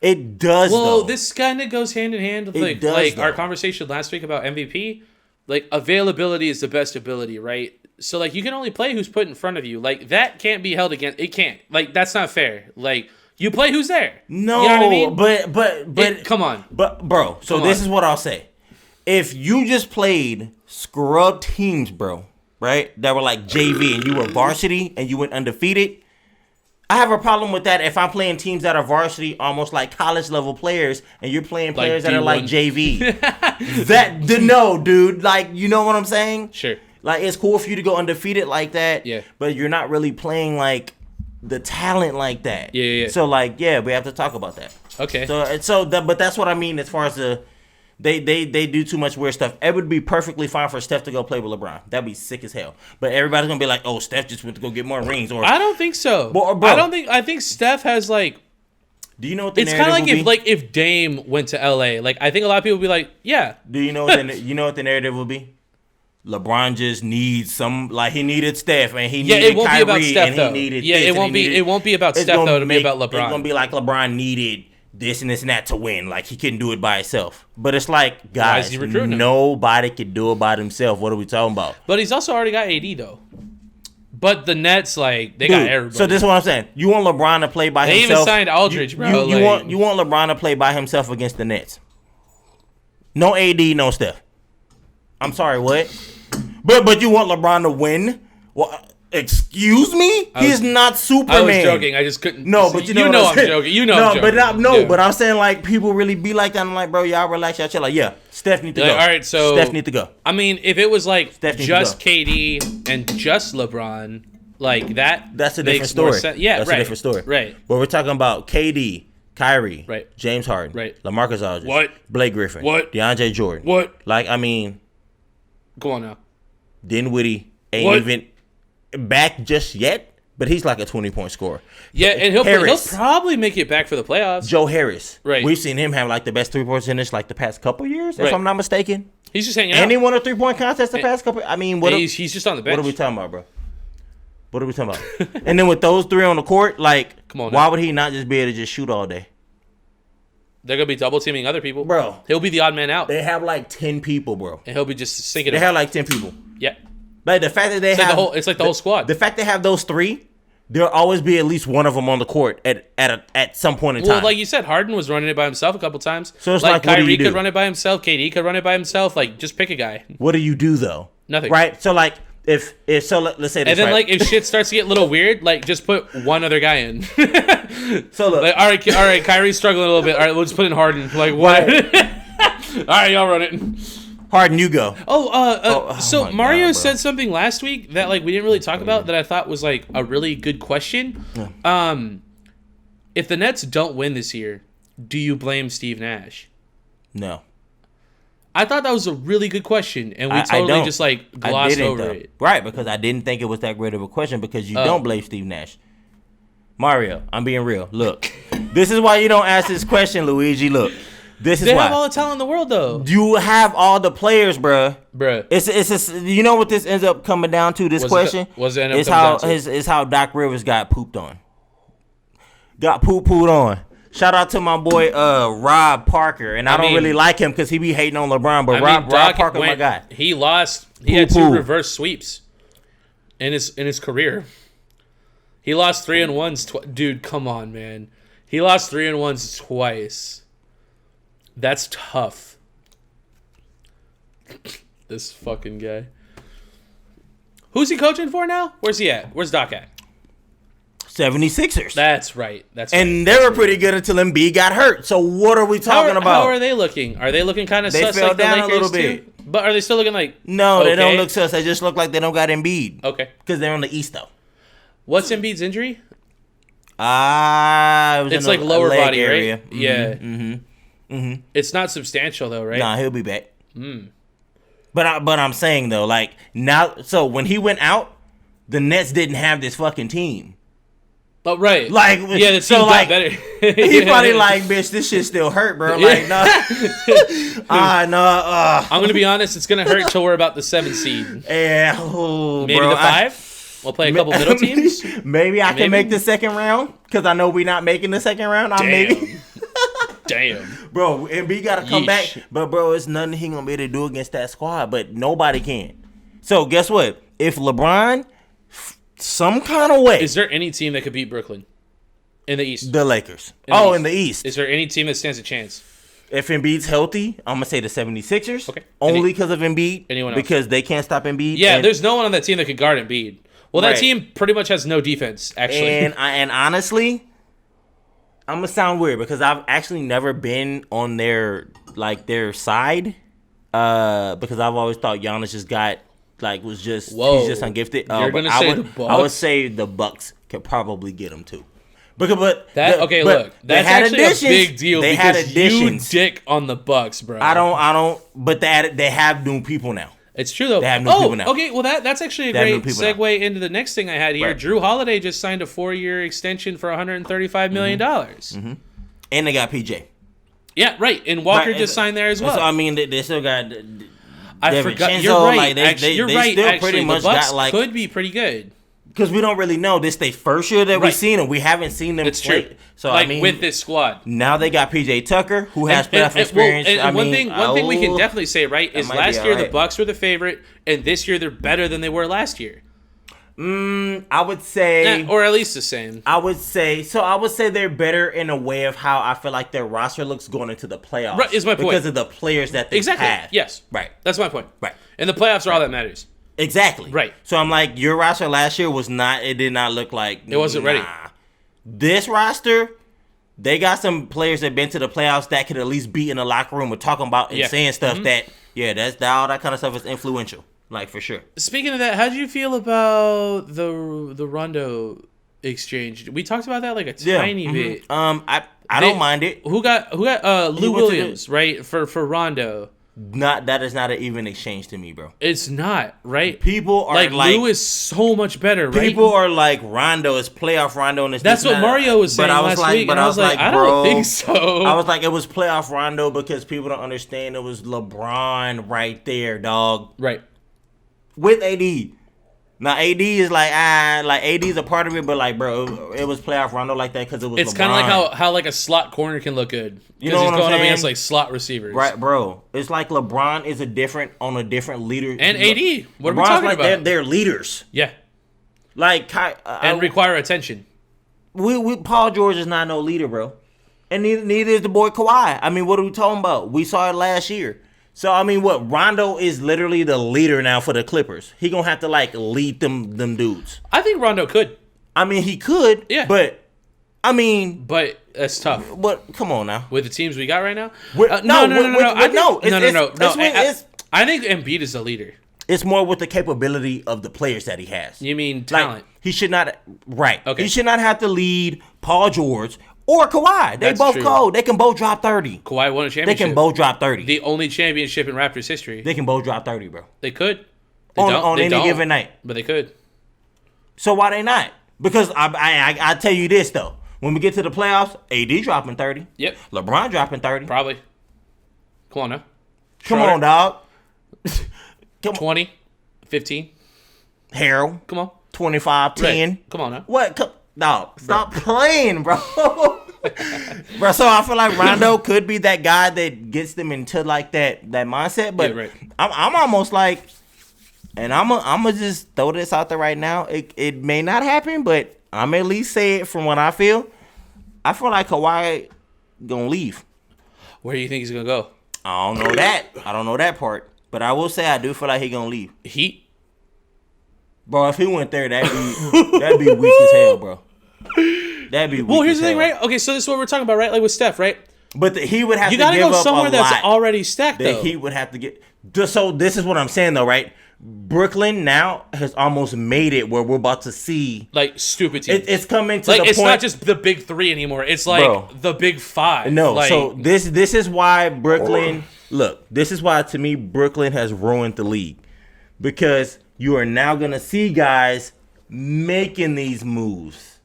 Speaker 2: It does.
Speaker 1: Well,
Speaker 2: though.
Speaker 1: this kind of goes hand in hand with
Speaker 2: It does,
Speaker 1: like our
Speaker 2: though.
Speaker 1: conversation last week about MVP. Like, availability is the best ability, right? So, like, you can only play who's put in front of you. Like, that can't be held against. It can't. Like, that's not fair. Like, you play who's there.
Speaker 2: No,
Speaker 1: you know what I mean?
Speaker 2: but
Speaker 1: come on.
Speaker 2: But bro, so
Speaker 1: Come
Speaker 2: this
Speaker 1: on.
Speaker 2: is what I'll say. If you just played scrub teams, bro, right? That were like JV and you were varsity and you went undefeated, I have a problem with that if I'm playing teams that are varsity, almost like college level players, and you're playing players that are like JV. No, dude. Like, you know what I'm saying?
Speaker 1: Sure.
Speaker 2: Like, it's cool for you to go undefeated like that.
Speaker 1: Yeah.
Speaker 2: But you're not really playing like the talent like that.
Speaker 1: Yeah.
Speaker 2: So like, yeah, we have to talk about that.
Speaker 1: Okay.
Speaker 2: But that's what I mean as far as they do too much weird stuff. It would be perfectly fine for Steph to go play with LeBron. That'd be sick as hell. But everybody's gonna be like, "Oh, Steph just went to go get more rings." Or
Speaker 1: I don't think so.
Speaker 2: Bro,
Speaker 1: I think Steph has, like,
Speaker 2: do you know what the
Speaker 1: it's kind
Speaker 2: narrative
Speaker 1: of
Speaker 2: will
Speaker 1: like
Speaker 2: be?
Speaker 1: if Dame went to LA. Like, I think a lot of people would be like, yeah.
Speaker 2: Do you know what you know what the narrative will be? LeBron just needs he needed Steph and he needed
Speaker 1: it won't
Speaker 2: Kyrie
Speaker 1: be about Steph,
Speaker 2: and
Speaker 1: though.
Speaker 2: he needed
Speaker 1: Yeah,
Speaker 2: this
Speaker 1: it
Speaker 2: and
Speaker 1: won't
Speaker 2: he
Speaker 1: be.
Speaker 2: needed-
Speaker 1: It won't be about
Speaker 2: It's
Speaker 1: Steph
Speaker 2: gonna
Speaker 1: though. It'll be about LeBron.
Speaker 2: It's gonna be like LeBron needed this and this and that to win. Like, he couldn't do it by himself. But it's like, guys,
Speaker 1: he recruiting him?
Speaker 2: nobody could do it by themselves. What are we talking about?
Speaker 1: But he's also already got AD though. But the Nets, like, they got
Speaker 2: Dude,
Speaker 1: everybody.
Speaker 2: so this is what I'm saying. You want LeBron to play by
Speaker 1: They
Speaker 2: himself.
Speaker 1: even signed Aldridge, bro.
Speaker 2: You want LeBron to play by himself against the Nets. No AD, no Steph. I'm sorry, what? But you want LeBron to win? Well, excuse me? He's not Superman.
Speaker 1: I was joking. I just couldn't.
Speaker 2: No, but you know what
Speaker 1: I'm
Speaker 2: saying.
Speaker 1: joking. You know,
Speaker 2: no,
Speaker 1: I'm joking.
Speaker 2: But but I'm saying, like, people really be like that. I'm like, bro, y'all relax, y'all chill. Like, yeah, Steph need to
Speaker 1: Like,
Speaker 2: go.
Speaker 1: all right, so
Speaker 2: Steph need to go.
Speaker 1: I mean, if it was like
Speaker 2: Steph needs
Speaker 1: just
Speaker 2: to go.
Speaker 1: KD and just LeBron, like that,
Speaker 2: That's a
Speaker 1: makes
Speaker 2: different
Speaker 1: more
Speaker 2: story.
Speaker 1: sense. Yeah,
Speaker 2: that's
Speaker 1: right.
Speaker 2: a different story.
Speaker 1: Right.
Speaker 2: But we're talking about KD, Kyrie,
Speaker 1: Right.
Speaker 2: James Harden,
Speaker 1: Right.
Speaker 2: LaMarcus Aldridge,
Speaker 1: What?
Speaker 2: Blake Griffin,
Speaker 1: What?
Speaker 2: DeAndre Jordan.
Speaker 1: What?
Speaker 2: Like, I mean,
Speaker 1: Go on now.
Speaker 2: Dinwiddie ain't
Speaker 1: What?
Speaker 2: even back just yet, but he's like a 20-point scorer.
Speaker 1: Yeah, and he'll
Speaker 2: Harris.
Speaker 1: probably make it back for the playoffs.
Speaker 2: Joe Harris.
Speaker 1: Right.
Speaker 2: We've seen him have like the best 3-point percentage like the past couple years, if
Speaker 1: Right.
Speaker 2: I'm not mistaken.
Speaker 1: He's just hanging
Speaker 2: And
Speaker 1: out.
Speaker 2: he won a 3-point contest the past couple. I mean, what?
Speaker 1: He's just on the bench.
Speaker 2: What are we talking about, bro? What are we talking about? And then with those three on the court, like,
Speaker 1: Come on
Speaker 2: why
Speaker 1: now.
Speaker 2: would he not just be able to just shoot all day?
Speaker 1: They're gonna be double teaming other people,
Speaker 2: Bro.
Speaker 1: He'll be the odd man out,
Speaker 2: They have like 10 people, bro.
Speaker 1: and he'll be just sinking.
Speaker 2: They
Speaker 1: it.
Speaker 2: have like 10 people.
Speaker 1: Yeah,
Speaker 2: Like, the fact that they
Speaker 1: it's like
Speaker 2: have
Speaker 1: the whole squad.
Speaker 2: The fact they have those three, there'll always be at least one of them on the court at some point in
Speaker 1: Well,
Speaker 2: time.
Speaker 1: like you said, Harden was running it by himself a couple times.
Speaker 2: So it's like, what do
Speaker 1: Kyrie
Speaker 2: you do?
Speaker 1: could run it by himself. KD could run it by himself. Like, just pick a guy.
Speaker 2: What do you do though?
Speaker 1: Nothing.
Speaker 2: Right? So like, let's say this,
Speaker 1: And then,
Speaker 2: right?
Speaker 1: like, if shit starts to get a little weird, like, just put one other guy in.
Speaker 2: So look,
Speaker 1: Like, all right, Kyrie's struggling a little bit. All right, we'll just put in Harden. Like, what? All right, y'all run it.
Speaker 2: Harden, you go.
Speaker 1: Oh, so
Speaker 2: my
Speaker 1: Mario
Speaker 2: God, bro.
Speaker 1: said something last week that, like, we didn't really talk about that I thought was, like, a really good question. If the Nets don't win this year, do you blame Steve Nash?
Speaker 2: No.
Speaker 1: I thought that was a really good question, and we
Speaker 2: I
Speaker 1: totally
Speaker 2: don't.
Speaker 1: just, like,
Speaker 2: I
Speaker 1: glossed
Speaker 2: didn't,
Speaker 1: over
Speaker 2: though.
Speaker 1: it.
Speaker 2: Right, because I didn't think it was that great of a question because you
Speaker 1: Oh.
Speaker 2: don't blame Steve Nash. Mario, I'm being real. Look, this is why you don't ask this question, Luigi. Look, this is
Speaker 1: They
Speaker 2: why.
Speaker 1: have all the talent in the world, though.
Speaker 2: You have all the players, bruh.
Speaker 1: Bruh.
Speaker 2: You know what this ends up coming down to? This
Speaker 1: What's
Speaker 2: question
Speaker 1: what's it end up
Speaker 2: is
Speaker 1: coming
Speaker 2: how
Speaker 1: down to?
Speaker 2: is how Doc Rivers got pooped on. Got pooed on. Shout out to my boy Rob Parker, and I don't
Speaker 1: mean-
Speaker 2: really like him because he be hating on LeBron, but
Speaker 1: I
Speaker 2: Rob
Speaker 1: mean, Doc
Speaker 2: Parker, my
Speaker 1: went-
Speaker 2: guy.
Speaker 1: He lost. He had two
Speaker 2: Poo-poo.
Speaker 1: reverse sweeps in his career. He lost 3-1s. Dude, come on, man. He lost 3-1s twice. That's tough. This fucking guy. Who's he coaching for now? Where's he at? Where's Doc at?
Speaker 2: 76ers.
Speaker 1: That's right. That's
Speaker 2: And
Speaker 1: right.
Speaker 2: they were pretty good until Embiid got hurt. So what are we talking about?
Speaker 1: How are they looking? Are they looking kind of
Speaker 2: They
Speaker 1: sus
Speaker 2: fell
Speaker 1: like the
Speaker 2: down a
Speaker 1: Lakers
Speaker 2: little
Speaker 1: too?
Speaker 2: bit.
Speaker 1: But are they still looking like?
Speaker 2: No, they don't
Speaker 1: okay?
Speaker 2: look sus. They just look like they don't got Embiid.
Speaker 1: Okay.
Speaker 2: Because they're on the East, though.
Speaker 1: What's Embiid's injury?
Speaker 2: It was
Speaker 1: It's
Speaker 2: in
Speaker 1: like
Speaker 2: the
Speaker 1: lower
Speaker 2: leg
Speaker 1: body,
Speaker 2: area.
Speaker 1: right? Yeah. It's not substantial though, right?
Speaker 2: Nah, he'll be back. But I'm saying though, like now, so when he went out, the Nets didn't have this fucking team.
Speaker 1: Oh, right.
Speaker 2: Like,
Speaker 1: yeah, the team
Speaker 2: so,
Speaker 1: got
Speaker 2: like,
Speaker 1: better.
Speaker 2: He probably like, bitch, this shit still hurt, bro. Like, no,
Speaker 1: I'm gonna be honest. It's gonna hurt till we're about the 7th seed.
Speaker 2: yeah,
Speaker 1: Maybe
Speaker 2: bro,
Speaker 1: the 5. We'll play a couple middle teams.
Speaker 2: Maybe I can make the second round because I know we're not making the second round.
Speaker 1: Damn.
Speaker 2: Bro, Embiid got to come
Speaker 1: Yeesh.
Speaker 2: back. But, bro, it's nothing he going to be able to do against that squad. But nobody can. So, guess what? If LeBron, some kind of way.
Speaker 1: Is there any team that could beat Brooklyn in the East?
Speaker 2: The Lakers.
Speaker 1: In
Speaker 2: the East.
Speaker 1: Is there any team that stands a chance?
Speaker 2: If Embiid's healthy, I'm going to say the 76ers.
Speaker 1: Okay.
Speaker 2: Only because of Embiid.
Speaker 1: Anyone else?
Speaker 2: Because they can't stop Embiid.
Speaker 1: Yeah, there's no one on that team that could guard Embiid. Well, that team pretty much has no defense, actually.
Speaker 2: And honestly, I'm going to sound weird because I've actually never been on their side because I've always thought Giannis just got, he's just ungifted.
Speaker 1: You're going to say the Bucks?
Speaker 2: I would say the Bucks could probably get him too.
Speaker 1: Look, that's actually a big deal because you dick on the Bucks, bro.
Speaker 2: But they have new people now.
Speaker 1: It's true though.
Speaker 2: They have new people now.
Speaker 1: Okay, well that's actually a great segue into the next thing I had here. Right. Jrue Holiday just signed a 4-year extension for $135 million.
Speaker 2: Mm-hmm. And they got PJ.
Speaker 1: Yeah, right. And Walker just signed there as well.
Speaker 2: So I mean, they still got.
Speaker 1: I forgot. You're right. You're right. Still pretty much the Bucks could be pretty good.
Speaker 2: Because we don't really know. This is their first year that we've seen them. We haven't seen them play.
Speaker 1: True.
Speaker 2: So
Speaker 1: I mean, with this squad.
Speaker 2: Now they got PJ Tucker, who has playoff experience.
Speaker 1: One thing we can definitely say, right, is last year the Bucks were the favorite, and this year they're better than they were last year.
Speaker 2: I would say,
Speaker 1: or at least the same.
Speaker 2: I would say they're better in a way of how I feel like their roster looks going into the playoffs.
Speaker 1: Right, is my point.
Speaker 2: Because of the players that they have.
Speaker 1: Yes.
Speaker 2: Right.
Speaker 1: That's my point.
Speaker 2: Right.
Speaker 1: And the playoffs are all that matters.
Speaker 2: Exactly.
Speaker 1: Right.
Speaker 2: So I'm like, your roster last year did not look like.
Speaker 1: It wasn't ready.
Speaker 2: This roster, they got some players that been to the playoffs that could at least be in the locker room and talking about and saying stuff that, all that kind of stuff is influential. Like, for sure.
Speaker 1: Speaking of that, how do you feel about the Rondo exchange? We talked about that like a tiny bit.
Speaker 2: I don't mind it.
Speaker 1: Who got Lou Williams, right, for Rondo?
Speaker 2: That is not an even exchange to me, bro.
Speaker 1: It's not, right?
Speaker 2: People are like
Speaker 1: Lou is so much better, right?
Speaker 2: People are like Rondo is playoff Rondo, and
Speaker 1: that's what Mario was saying last week. But I was like, I don't think so.
Speaker 2: I was like, it was playoff Rondo because people don't understand it was LeBron right there, dog.
Speaker 1: Right.
Speaker 2: With AD. Now AD is AD is a part of it, but like, bro, it was playoff Rondo like that because it was.
Speaker 1: It's kind of like how like a slot corner can look good.
Speaker 2: You know what I'm saying? He's going up
Speaker 1: against like slot receivers,
Speaker 2: right, bro? It's like LeBron is on a different leader.
Speaker 1: And AD, what are we talking about?
Speaker 2: They're leaders.
Speaker 1: Yeah,
Speaker 2: like
Speaker 1: and require attention.
Speaker 2: We Paul George is not no leader, bro, and neither is the boy Kawhi. I mean, what are we talking about? We saw it last year. So, I mean, Rondo is literally the leader now for the Clippers. He gonna have to, lead them dudes.
Speaker 1: I think Rondo could.
Speaker 2: I mean, he could.
Speaker 1: Yeah.
Speaker 2: But, I mean...
Speaker 1: But that's tough.
Speaker 2: But, come on now.
Speaker 1: With the teams we got right now?
Speaker 2: No.
Speaker 1: I think Embiid is the leader.
Speaker 2: It's more with the capability of the players that he has.
Speaker 1: You mean talent?
Speaker 2: He should not... Right.
Speaker 1: Okay.
Speaker 2: He should not have to lead Paul George... Or Kawhi. They both cold. They can both drop 30.
Speaker 1: Kawhi won a championship.
Speaker 2: They can both drop 30.
Speaker 1: The only championship in Raptors history.
Speaker 2: They can both drop 30, bro.
Speaker 1: They could.
Speaker 2: On any given night.
Speaker 1: But they could.
Speaker 2: So why they not? Because I tell you this, though. When we get to the playoffs, AD dropping 30.
Speaker 1: Yep.
Speaker 2: LeBron dropping 30.
Speaker 1: Probably. Come on now.
Speaker 2: Come on, dog.
Speaker 1: 20. 15.
Speaker 2: Harold.
Speaker 1: Come on.
Speaker 2: 25. 10.
Speaker 1: Right. Come on now.
Speaker 2: What? Dog, stop playing, bro. Bro, so I feel like Rondo could be that guy that gets them into that mindset. But I'm almost like, and I'm gonna just throw this out there right now. It may not happen, but I'm at least say it from what I feel. I feel like Kawhi gonna leave.
Speaker 1: Where do you think he's gonna go?
Speaker 2: I don't know that. I don't know that part. But I will say I do feel like he gonna leave.
Speaker 1: Heat?
Speaker 2: Bro, if he went there, that'd be weak as hell, bro. That'd be weak.
Speaker 1: Well, here's the thing, right? Okay, so this is what we're talking about, right? Like with Steph, right?
Speaker 2: But he would have to give up a lot.
Speaker 1: You gotta go somewhere that's already stacked, though.
Speaker 2: He would have to get. So this is what I'm saying, though, right? Brooklyn now has almost made it where we're about to see
Speaker 1: stupid teams.
Speaker 2: It's coming to the point.
Speaker 1: It's not just the big three anymore. It's the big five.
Speaker 2: No, so this is why Brooklyn. Look, this is why to me Brooklyn has ruined the league because you are now gonna see guys making these moves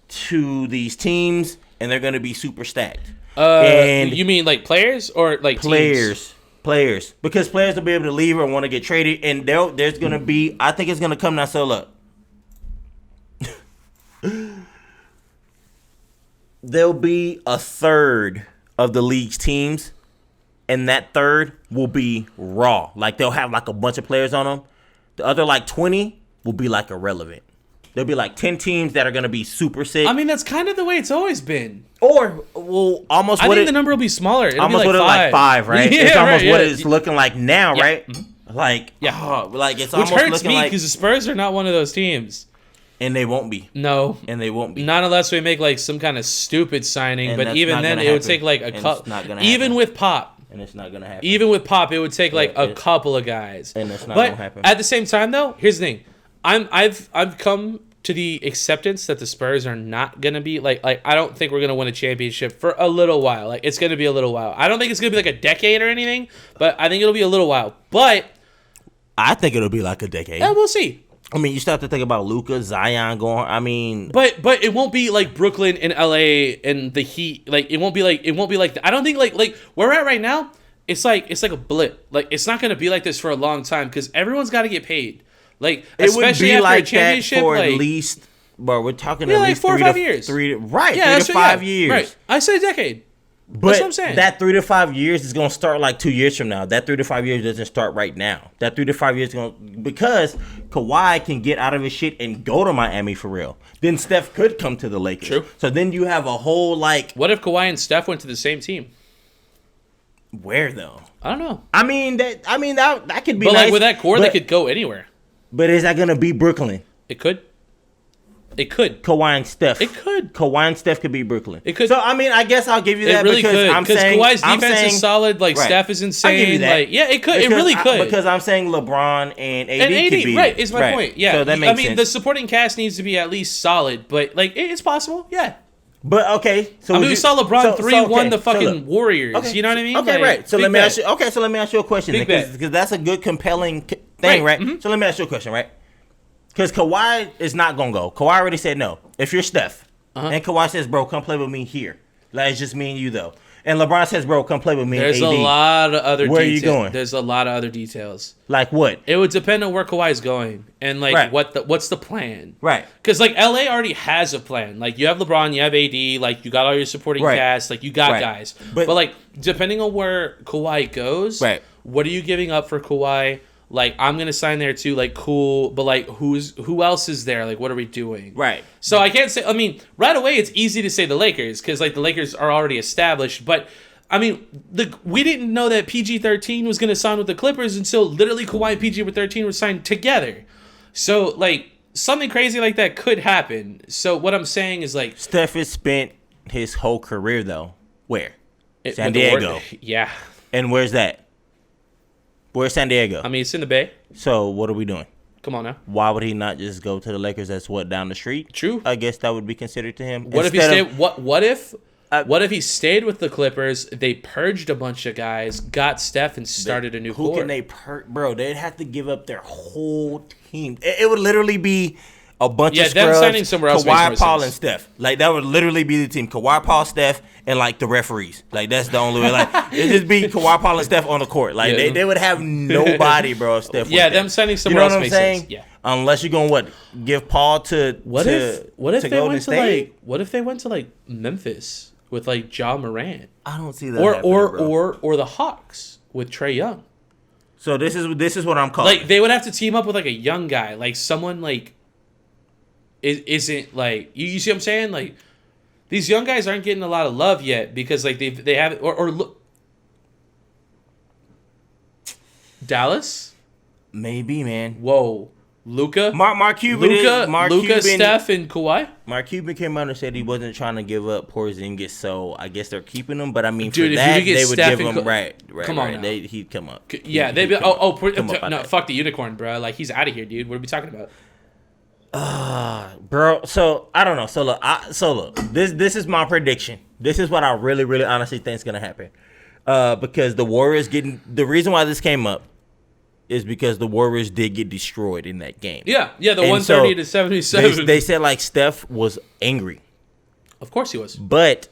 Speaker 2: to these teams, and they're gonna be super stacked.
Speaker 1: And you mean like players or like
Speaker 2: players?
Speaker 1: Teams?
Speaker 2: Players, because players will be able to leave or want to get traded, and there's gonna be. I think it's gonna come now. So look, there'll be a third of the league's teams, and that third will be raw. Like, they'll have, like, a bunch of players on them. The other, like, 20 will be, like, irrelevant. There'll be, like, 10 teams that are going to be super sick.
Speaker 1: I mean, that's kind of the way it's always been.
Speaker 2: Or, well, almost
Speaker 1: I think the number will be smaller. It'll
Speaker 2: almost
Speaker 1: be
Speaker 2: like five, right?
Speaker 1: Yeah,
Speaker 2: it's almost
Speaker 1: right,
Speaker 2: what
Speaker 1: yeah.
Speaker 2: it's looking like now,
Speaker 1: Yeah.
Speaker 2: right?
Speaker 1: Mm-hmm.
Speaker 2: Like, like it's
Speaker 1: Which
Speaker 2: almost
Speaker 1: hurts
Speaker 2: looking
Speaker 1: me
Speaker 2: like...
Speaker 1: because the Spurs are not one of those teams.
Speaker 2: And they won't be.
Speaker 1: No.
Speaker 2: And they won't be.
Speaker 1: Not unless we make, like, some kind of stupid signing.
Speaker 2: And
Speaker 1: but
Speaker 2: that's
Speaker 1: even
Speaker 2: not
Speaker 1: then,
Speaker 2: gonna
Speaker 1: it would
Speaker 2: happen.
Speaker 1: take, like, a
Speaker 2: And
Speaker 1: couple.
Speaker 2: it's not gonna
Speaker 1: Even
Speaker 2: happen.
Speaker 1: with Pop.
Speaker 2: And it's not going to happen.
Speaker 1: Even with Pop, it would take, like,
Speaker 2: Yeah,
Speaker 1: a couple of guys.
Speaker 2: And it's not
Speaker 1: but
Speaker 2: going to happen.
Speaker 1: at the same time, though, here's the thing. I've come to the acceptance that the Spurs are not gonna be like I don't think we're gonna win a championship for a little while. Like, it's gonna be a little while. I don't think it's gonna be like a decade or anything, but I think it'll be a little while. But
Speaker 2: I think it'll be like a decade.
Speaker 1: yeah, we'll see.
Speaker 2: I mean, you start to think about Luka, Zion going. I mean,
Speaker 1: But it won't be like Brooklyn and LA and the Heat. Like, it won't be like I don't think like where we're at right now. It's like a blip. Like, it's not gonna be like this for a long time because everyone's got to get paid. Like,
Speaker 2: it would
Speaker 1: especially
Speaker 2: be
Speaker 1: after
Speaker 2: like
Speaker 1: a championship,
Speaker 2: that for
Speaker 1: like,
Speaker 2: at least. But we're talking
Speaker 1: yeah,
Speaker 2: at
Speaker 1: like
Speaker 2: least
Speaker 1: 4 or 5 years.
Speaker 2: Right?
Speaker 1: Yeah,
Speaker 2: 3 to 5 years.
Speaker 1: Right. I say a decade.
Speaker 2: But
Speaker 1: That's what I'm saying.
Speaker 2: that 3 to 5 years is going to start like 2 years from now. That 3 to 5 years doesn't start right now. That 3 to 5 years is going to, because Kawhi can get out of his shit and go to Miami for real. Then Steph could come to the Lakers.
Speaker 1: True.
Speaker 2: So then you have a whole like,
Speaker 1: What if Kawhi and Steph went to the same team?
Speaker 2: where though?
Speaker 1: I don't know.
Speaker 2: I mean that could be
Speaker 1: But
Speaker 2: nice.
Speaker 1: like with that core,
Speaker 2: but,
Speaker 1: they could go anywhere.
Speaker 2: But is that going to be Brooklyn?
Speaker 1: It could. It could.
Speaker 2: Kawhi and Steph.
Speaker 1: It could.
Speaker 2: Kawhi and Steph could be Brooklyn.
Speaker 1: It could.
Speaker 2: So I mean, I guess I'll give you
Speaker 1: It
Speaker 2: that
Speaker 1: really
Speaker 2: because
Speaker 1: could.
Speaker 2: I'm
Speaker 1: Because
Speaker 2: saying
Speaker 1: Kawhi's
Speaker 2: I'm
Speaker 1: defense
Speaker 2: saying,
Speaker 1: is solid. Like,
Speaker 2: right.
Speaker 1: Steph is
Speaker 2: I'll
Speaker 1: insane.
Speaker 2: give you that.
Speaker 1: Like, yeah, it could.
Speaker 2: Because
Speaker 1: it really could.
Speaker 2: Because I'm saying LeBron and AD,
Speaker 1: and
Speaker 2: could be
Speaker 1: right, is my point. Yeah.
Speaker 2: So that makes sense.
Speaker 1: the supporting cast needs to be at least solid, but like it's possible. Yeah.
Speaker 2: But okay, so
Speaker 1: I mean, we saw LeBron 3-1 the fucking
Speaker 2: look.
Speaker 1: Warriors.
Speaker 2: Okay,
Speaker 1: You know what I mean?
Speaker 2: Okay,
Speaker 1: Like,
Speaker 2: right. So
Speaker 1: big
Speaker 2: let me
Speaker 1: bet.
Speaker 2: ask you. Okay, so let me ask you a question
Speaker 1: Big bet.
Speaker 2: because that's a good, compelling thing, right?
Speaker 1: Mhm.
Speaker 2: So let me ask you a question, right? Because Kawhi is not gonna go. Kawhi already said no. If you're Steph, and Kawhi says, "Bro, come play with me here," like it's just me and you though. And LeBron says, "Bro, come play with me."
Speaker 1: There's
Speaker 2: and AD.
Speaker 1: a lot of other
Speaker 2: Where
Speaker 1: details.
Speaker 2: are you going?
Speaker 1: There's a lot of other details.
Speaker 2: Like what?
Speaker 1: It would depend on where Kawhi's going and like
Speaker 2: Right.
Speaker 1: what's the plan.
Speaker 2: Right.
Speaker 1: Because like LA already has a plan. Like you have LeBron, you have AD, like you got all your supporting
Speaker 2: Right.
Speaker 1: cast, like you got
Speaker 2: Right.
Speaker 1: guys.
Speaker 2: But-
Speaker 1: But like depending on where Kawhi goes,
Speaker 2: Right.
Speaker 1: what are you giving up for Kawhi? Like I'm gonna sign there too, like cool, but like who else is there? Like what are we doing?
Speaker 2: Right.
Speaker 1: So I can't say. I mean, right away it's easy to say the Lakers because like the Lakers are already established. But I mean, we didn't know that PG-13 was gonna sign with the Clippers until literally Kawhi and PG-13 were signed together. So like something crazy like that could happen. So what I'm saying is like
Speaker 2: Steph has spent his whole career though. Where? San
Speaker 1: with the
Speaker 2: Diego.
Speaker 1: Yeah,
Speaker 2: And where's that? Where's San Diego?
Speaker 1: I mean it's in the Bay.
Speaker 2: So what are we doing?
Speaker 1: Come on now.
Speaker 2: Why would he not just go to the Lakers? That's what, down the street.
Speaker 1: True.
Speaker 2: I guess that would be considered to him.
Speaker 1: What if he
Speaker 2: Instead of-
Speaker 1: stayed? What if he stayed with the Clippers? They purged a bunch of guys, got Steph, and started a new
Speaker 2: Who
Speaker 1: core.
Speaker 2: can they bro? They'd have to give up their whole team. It would literally be a bunch of
Speaker 1: them
Speaker 2: scrubs.
Speaker 1: signing somewhere else makes
Speaker 2: Kawhi,
Speaker 1: more
Speaker 2: Paul,
Speaker 1: sense.
Speaker 2: and Steph. Like that would literally be the team. Kawhi, Paul, Steph, and like the referees. Like that's the only way. Like it just be Kawhi, Paul, and Steph on the court. Like
Speaker 1: Yeah.
Speaker 2: they would have nobody, bro. If Steph.
Speaker 1: Yeah,
Speaker 2: went there.
Speaker 1: them signing
Speaker 2: You
Speaker 1: somewhere
Speaker 2: know
Speaker 1: else
Speaker 2: what I'm
Speaker 1: makes
Speaker 2: saying?
Speaker 1: sense. Yeah.
Speaker 2: Unless you're gonna give Paul to
Speaker 1: What if they
Speaker 2: Golden
Speaker 1: went to
Speaker 2: State?
Speaker 1: like what if they went to like Memphis with like Ja Morant
Speaker 2: I don't see that.
Speaker 1: or
Speaker 2: happening, bro.
Speaker 1: or the Hawks with Trae Young?
Speaker 2: So this is what I'm calling.
Speaker 1: Like they would have to team up with like a young guy, like someone like isn't like you see what I'm saying? Like these young guys aren't getting a lot of love yet because like they have or look Dallas.
Speaker 2: Maybe, man.
Speaker 1: Whoa, Luka,
Speaker 2: Mark Cuban,
Speaker 1: Steph, and Kawhi.
Speaker 2: Mark Cuban came out and said he wasn't trying to give up Porzingis, so I guess they're keeping him. But I mean,
Speaker 1: Dude,
Speaker 2: for
Speaker 1: if
Speaker 2: that,
Speaker 1: you get
Speaker 2: they would
Speaker 1: Steph
Speaker 2: give
Speaker 1: and
Speaker 2: him right.
Speaker 1: Come on now.
Speaker 2: He'd come up.
Speaker 1: Yeah, they'd
Speaker 2: he'd
Speaker 1: be
Speaker 2: come up on
Speaker 1: no,
Speaker 2: that.
Speaker 1: fuck the unicorn, bro. Like he's out of here, dude. What are we talking about?
Speaker 2: Bro. So I don't know. So look, this is my prediction. This is what I really, really, honestly think is gonna happen. Because the Warriors the reason why this came up is because the Warriors did get destroyed in that game.
Speaker 1: Yeah, the
Speaker 2: And
Speaker 1: 130
Speaker 2: so
Speaker 1: to 77.
Speaker 2: They said like Steph was angry,
Speaker 1: Of course he was.
Speaker 2: but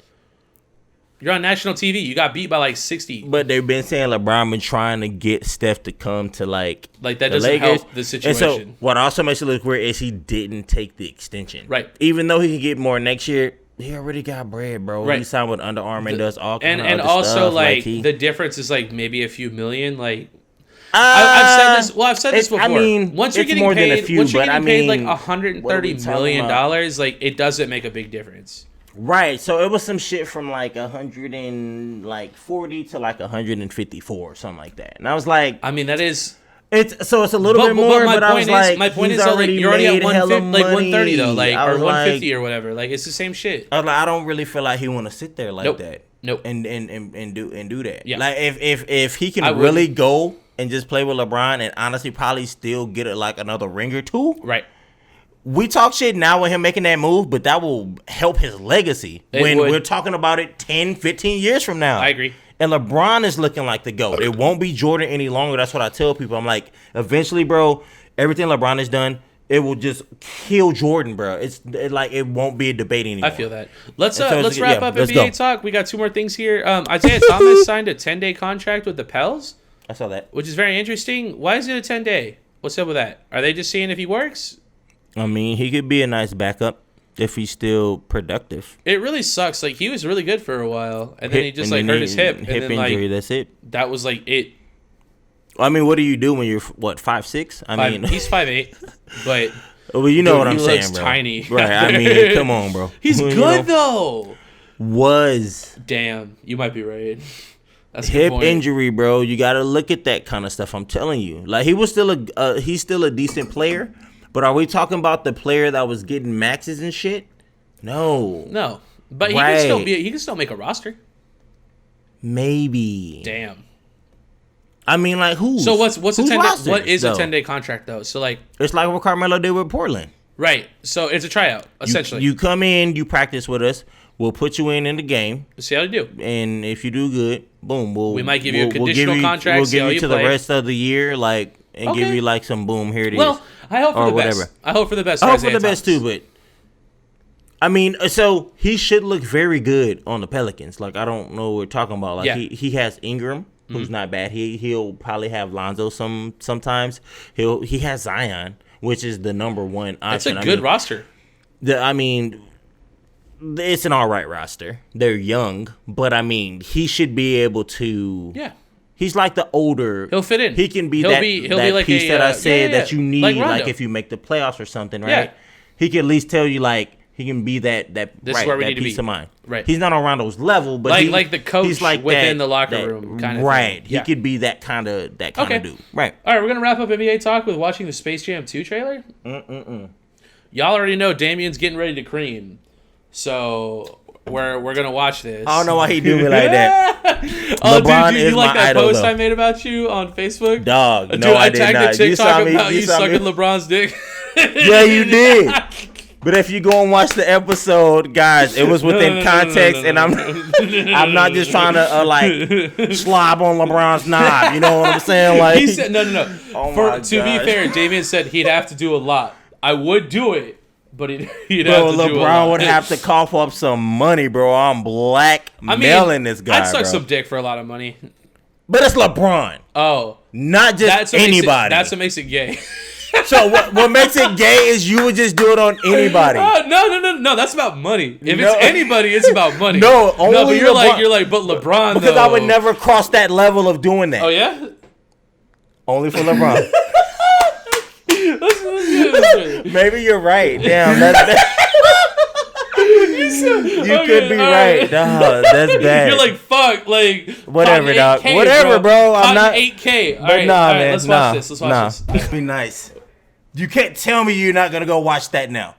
Speaker 1: You're on national TV. You got beat by like 60.
Speaker 2: But they've been saying LeBron been trying to get Steph to come to like
Speaker 1: Like, that
Speaker 2: the
Speaker 1: doesn't
Speaker 2: Lakers.
Speaker 1: help the
Speaker 2: And so
Speaker 1: situation.
Speaker 2: what also makes it look weird is he didn't take the extension.
Speaker 1: Right.
Speaker 2: Even though he can get more next year, He already got bread, bro.
Speaker 1: Right.
Speaker 2: He signed with Under Armour and does all kind of
Speaker 1: and
Speaker 2: other
Speaker 1: also
Speaker 2: stuff.
Speaker 1: like
Speaker 2: he,
Speaker 1: the difference is like maybe a few million. Like I've said this. Well, I've said this before.
Speaker 2: I mean,
Speaker 1: once you're
Speaker 2: it's
Speaker 1: getting
Speaker 2: more than a
Speaker 1: paid,
Speaker 2: few,
Speaker 1: once you're
Speaker 2: but
Speaker 1: getting
Speaker 2: I
Speaker 1: paid like
Speaker 2: mean,
Speaker 1: $130 million, like it doesn't make a big difference.
Speaker 2: Right. So it was some shit from like 140 to like 154 or something like that. And I was like,
Speaker 1: I mean, that is.
Speaker 2: It's a little bit more, but I was like,
Speaker 1: my point is that like you're already at 150, like 130 though, like or 150 or whatever. Like it's the same shit.
Speaker 2: I was like, I don't really feel like he want to sit there like that.
Speaker 1: Nope.
Speaker 2: And do that.
Speaker 1: Yeah.
Speaker 2: Like if he can really go and just play with LeBron and honestly probably still get it like another ring or two.
Speaker 1: Right.
Speaker 2: We talk shit now with him making that move, but that will help his legacy when we're talking about it 10, 15 years from now.
Speaker 1: I agree.
Speaker 2: And LeBron is looking like the GOAT. It won't be Jordan any longer. That's what I tell people. I'm like, eventually, bro, everything LeBron has done, it will just kill Jordan, bro. It won't be a debate anymore.
Speaker 1: I feel that. Let's wrap up NBA talk. We got two more things here. Isaiah Thomas signed a 10-day contract with the Pels.
Speaker 2: I saw that.
Speaker 1: Which is very interesting. Why is it a 10-day? What's up with that? Are they just seeing if he works?
Speaker 2: I mean, he could be a nice backup if he's still productive.
Speaker 1: It really sucks. Like, he was really good for a while, and then he just, hurt his hip.
Speaker 2: Hip injury, that's it.
Speaker 1: That was, like, it.
Speaker 2: I mean, what do you do when you're, 5'6"? I mean,
Speaker 1: he's 5'8", but...
Speaker 2: Well, you know what I'm saying, bro.
Speaker 1: He looks tiny.
Speaker 2: Right, I mean, come on, bro.
Speaker 1: He's good, though.
Speaker 2: Damn,
Speaker 1: you might be right. That's
Speaker 2: hip injury, bro. You got to look at that kind of stuff. I'm telling you. Like, he's still a decent player. But are we talking about the player that was getting maxes and shit? No.
Speaker 1: But he can still make a roster.
Speaker 2: Maybe.
Speaker 1: Damn.
Speaker 2: I mean, like who?
Speaker 1: So what's a 10-day? What is a 10-day contract though? So like
Speaker 2: it's like what Carmelo did with Portland.
Speaker 1: Right. So it's a tryout essentially.
Speaker 2: You come in, you practice with us. We'll put you in the game.
Speaker 1: See how you do.
Speaker 2: And if you do good, boom,
Speaker 1: we might give you a conditional contract.
Speaker 2: We'll give you to the rest of the year, like, and give you like some boom. Here it is.
Speaker 1: Well, I hope for the best. I hope for the best.
Speaker 2: I hope for the best too, but I mean, so he should look very good on the Pelicans. Like, I don't know what we're talking about. Like, he has Ingram, who's not bad. He'll probably have Lonzo sometimes. He has Zion, which is the number one option.
Speaker 1: It's a good roster.
Speaker 2: It's an all right roster. They're young, but I mean, he should be able to.
Speaker 1: Yeah.
Speaker 2: He's like the older.
Speaker 1: He'll fit in.
Speaker 2: He can be
Speaker 1: he'll
Speaker 2: that
Speaker 1: be like
Speaker 2: piece that I said that you need, like if you make the playoffs or something, right?
Speaker 1: Yeah.
Speaker 2: He can at least tell you, like, he can be that
Speaker 1: this is where we need
Speaker 2: piece
Speaker 1: to be.
Speaker 2: of mind.
Speaker 1: Right.
Speaker 2: He's not on Rondo's level, but
Speaker 1: like the coach
Speaker 2: he's like
Speaker 1: within the locker room kind of
Speaker 2: right.
Speaker 1: thing. Yeah.
Speaker 2: He could be that kind of dude. Right.
Speaker 1: All right, we're gonna wrap up NBA talk with watching the Space Jam 2 trailer. Y'all already know Damien's getting ready to cream, so we're gonna watch this.
Speaker 2: I don't know why he do me like that.
Speaker 1: LeBron dude, you like that
Speaker 2: idol,
Speaker 1: post
Speaker 2: though.
Speaker 1: I made about you on Facebook?
Speaker 2: Dog,
Speaker 1: dude,
Speaker 2: no,
Speaker 1: I
Speaker 2: did
Speaker 1: tagged
Speaker 2: not.
Speaker 1: a TikTok about you sucking
Speaker 2: me?
Speaker 1: LeBron's dick.
Speaker 2: Yeah, you did. But if you go and watch the episode, guys, it was within context, and I'm not just trying to like slob on LeBron's knob. You know what I'm saying? Like
Speaker 1: he said, no.
Speaker 2: Oh
Speaker 1: to be fair, Damien said he'd have to do a lot. I would do it, but he'd have to do a lot.
Speaker 2: LeBron would have to cough up some money, bro. I'm blackmailing this guy.
Speaker 1: I'd suck
Speaker 2: bro.
Speaker 1: some dick for a lot of money.
Speaker 2: But it's LeBron.
Speaker 1: Oh,
Speaker 2: not just anybody.
Speaker 1: That's what makes it gay.
Speaker 2: So what makes it gay is you would just do it on anybody.
Speaker 1: No. That's about money. If it's anybody, it's about money.
Speaker 2: No, only
Speaker 1: but you're like, but LeBron.
Speaker 2: Because I would never cross that level of doing that.
Speaker 1: Oh yeah.
Speaker 2: Only for LeBron.
Speaker 1: Let's
Speaker 2: Maybe you're right. Damn, you could be right. Dog, that's bad.
Speaker 1: You're like, fuck, like
Speaker 2: whatever, dog.
Speaker 1: 8K,
Speaker 2: Whatever, bro. I'm not
Speaker 1: 8K.
Speaker 2: But man.
Speaker 1: Let's watch this. Let's watch this.
Speaker 2: Be nice. You can't tell me you're not gonna go watch that now.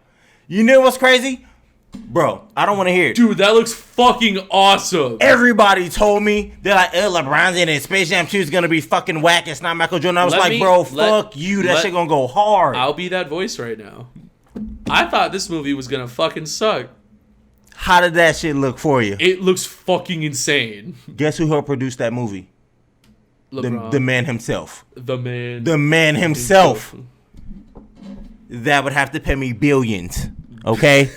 Speaker 2: You know what's crazy? Bro, I don't want to hear it.
Speaker 1: Dude, that looks fucking awesome.
Speaker 2: Everybody told me, they're like, LeBron's in it. Space Jam 2 is going to be fucking whack. It's not Michael Jordan. I was fuck you. That shit going to go hard.
Speaker 1: I'll be that voice right now. I thought this movie was going to fucking suck.
Speaker 2: How did that shit look for you?
Speaker 1: It looks fucking insane.
Speaker 2: Guess who helped produce that movie?
Speaker 1: LeBron.
Speaker 2: The man himself.
Speaker 1: The
Speaker 2: man himself. That would have to pay me billions. Okay?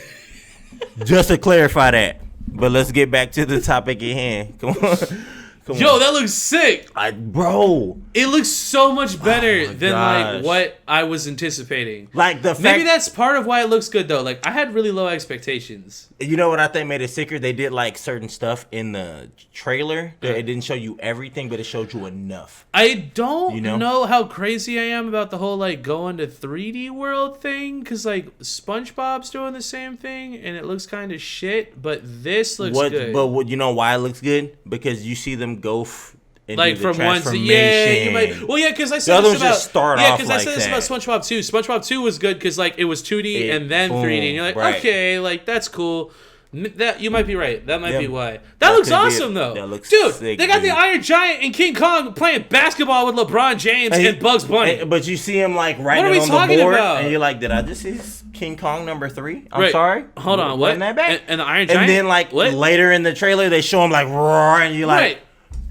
Speaker 2: Just to clarify that. But let's get back to the topic at hand. Come on.
Speaker 1: Yo, that looks sick.
Speaker 2: Bro.
Speaker 1: It looks so much better than
Speaker 2: gosh.
Speaker 1: like what I was anticipating.
Speaker 2: Like the fact,
Speaker 1: Maybe that's part of why it looks good though. Like I had really low expectations.
Speaker 2: you know what I think made it sicker? They did like certain stuff in the trailer. It didn't show you everything, but it showed you enough.
Speaker 1: I don't
Speaker 2: You know?
Speaker 1: know how crazy I am about the whole like going to 3D world thing because like SpongeBob's doing the same thing and it looks kind of shit, but this looks good.
Speaker 2: But what, you know why it looks good? Because you see them go and
Speaker 1: Like
Speaker 2: do the
Speaker 1: from one to
Speaker 2: transformation.
Speaker 1: you might. Well, yeah, because I
Speaker 2: The
Speaker 1: said
Speaker 2: other
Speaker 1: this
Speaker 2: ones
Speaker 1: about
Speaker 2: just start
Speaker 1: yeah,
Speaker 2: off
Speaker 1: because I
Speaker 2: like
Speaker 1: said this
Speaker 2: that.
Speaker 1: about SpongeBob 2. SpongeBob 2 was good because like it was 2D and then
Speaker 2: boom,
Speaker 1: 3D, and you're like,
Speaker 2: right.
Speaker 1: okay, like that's cool. That you might be right. That might
Speaker 2: Yeah.
Speaker 1: be why. That
Speaker 2: That
Speaker 1: looks
Speaker 2: could be
Speaker 1: awesome
Speaker 2: it.
Speaker 1: though,
Speaker 2: That looks
Speaker 1: dude.
Speaker 2: sick,
Speaker 1: They got
Speaker 2: dude.
Speaker 1: the Iron Giant and King Kong playing basketball with LeBron James and Bugs Bunny.
Speaker 2: But you see him like writing
Speaker 1: What are we
Speaker 2: on
Speaker 1: talking
Speaker 2: the board,
Speaker 1: about?
Speaker 2: and you're like, did I just see King Kong number 3? I'm
Speaker 1: Right.
Speaker 2: sorry.
Speaker 1: Hold on, what?
Speaker 2: Wasn't that bad?
Speaker 1: And the Iron Giant.
Speaker 2: And then like
Speaker 1: what?
Speaker 2: later in the trailer, they show him like roar, and you're like,
Speaker 1: Right.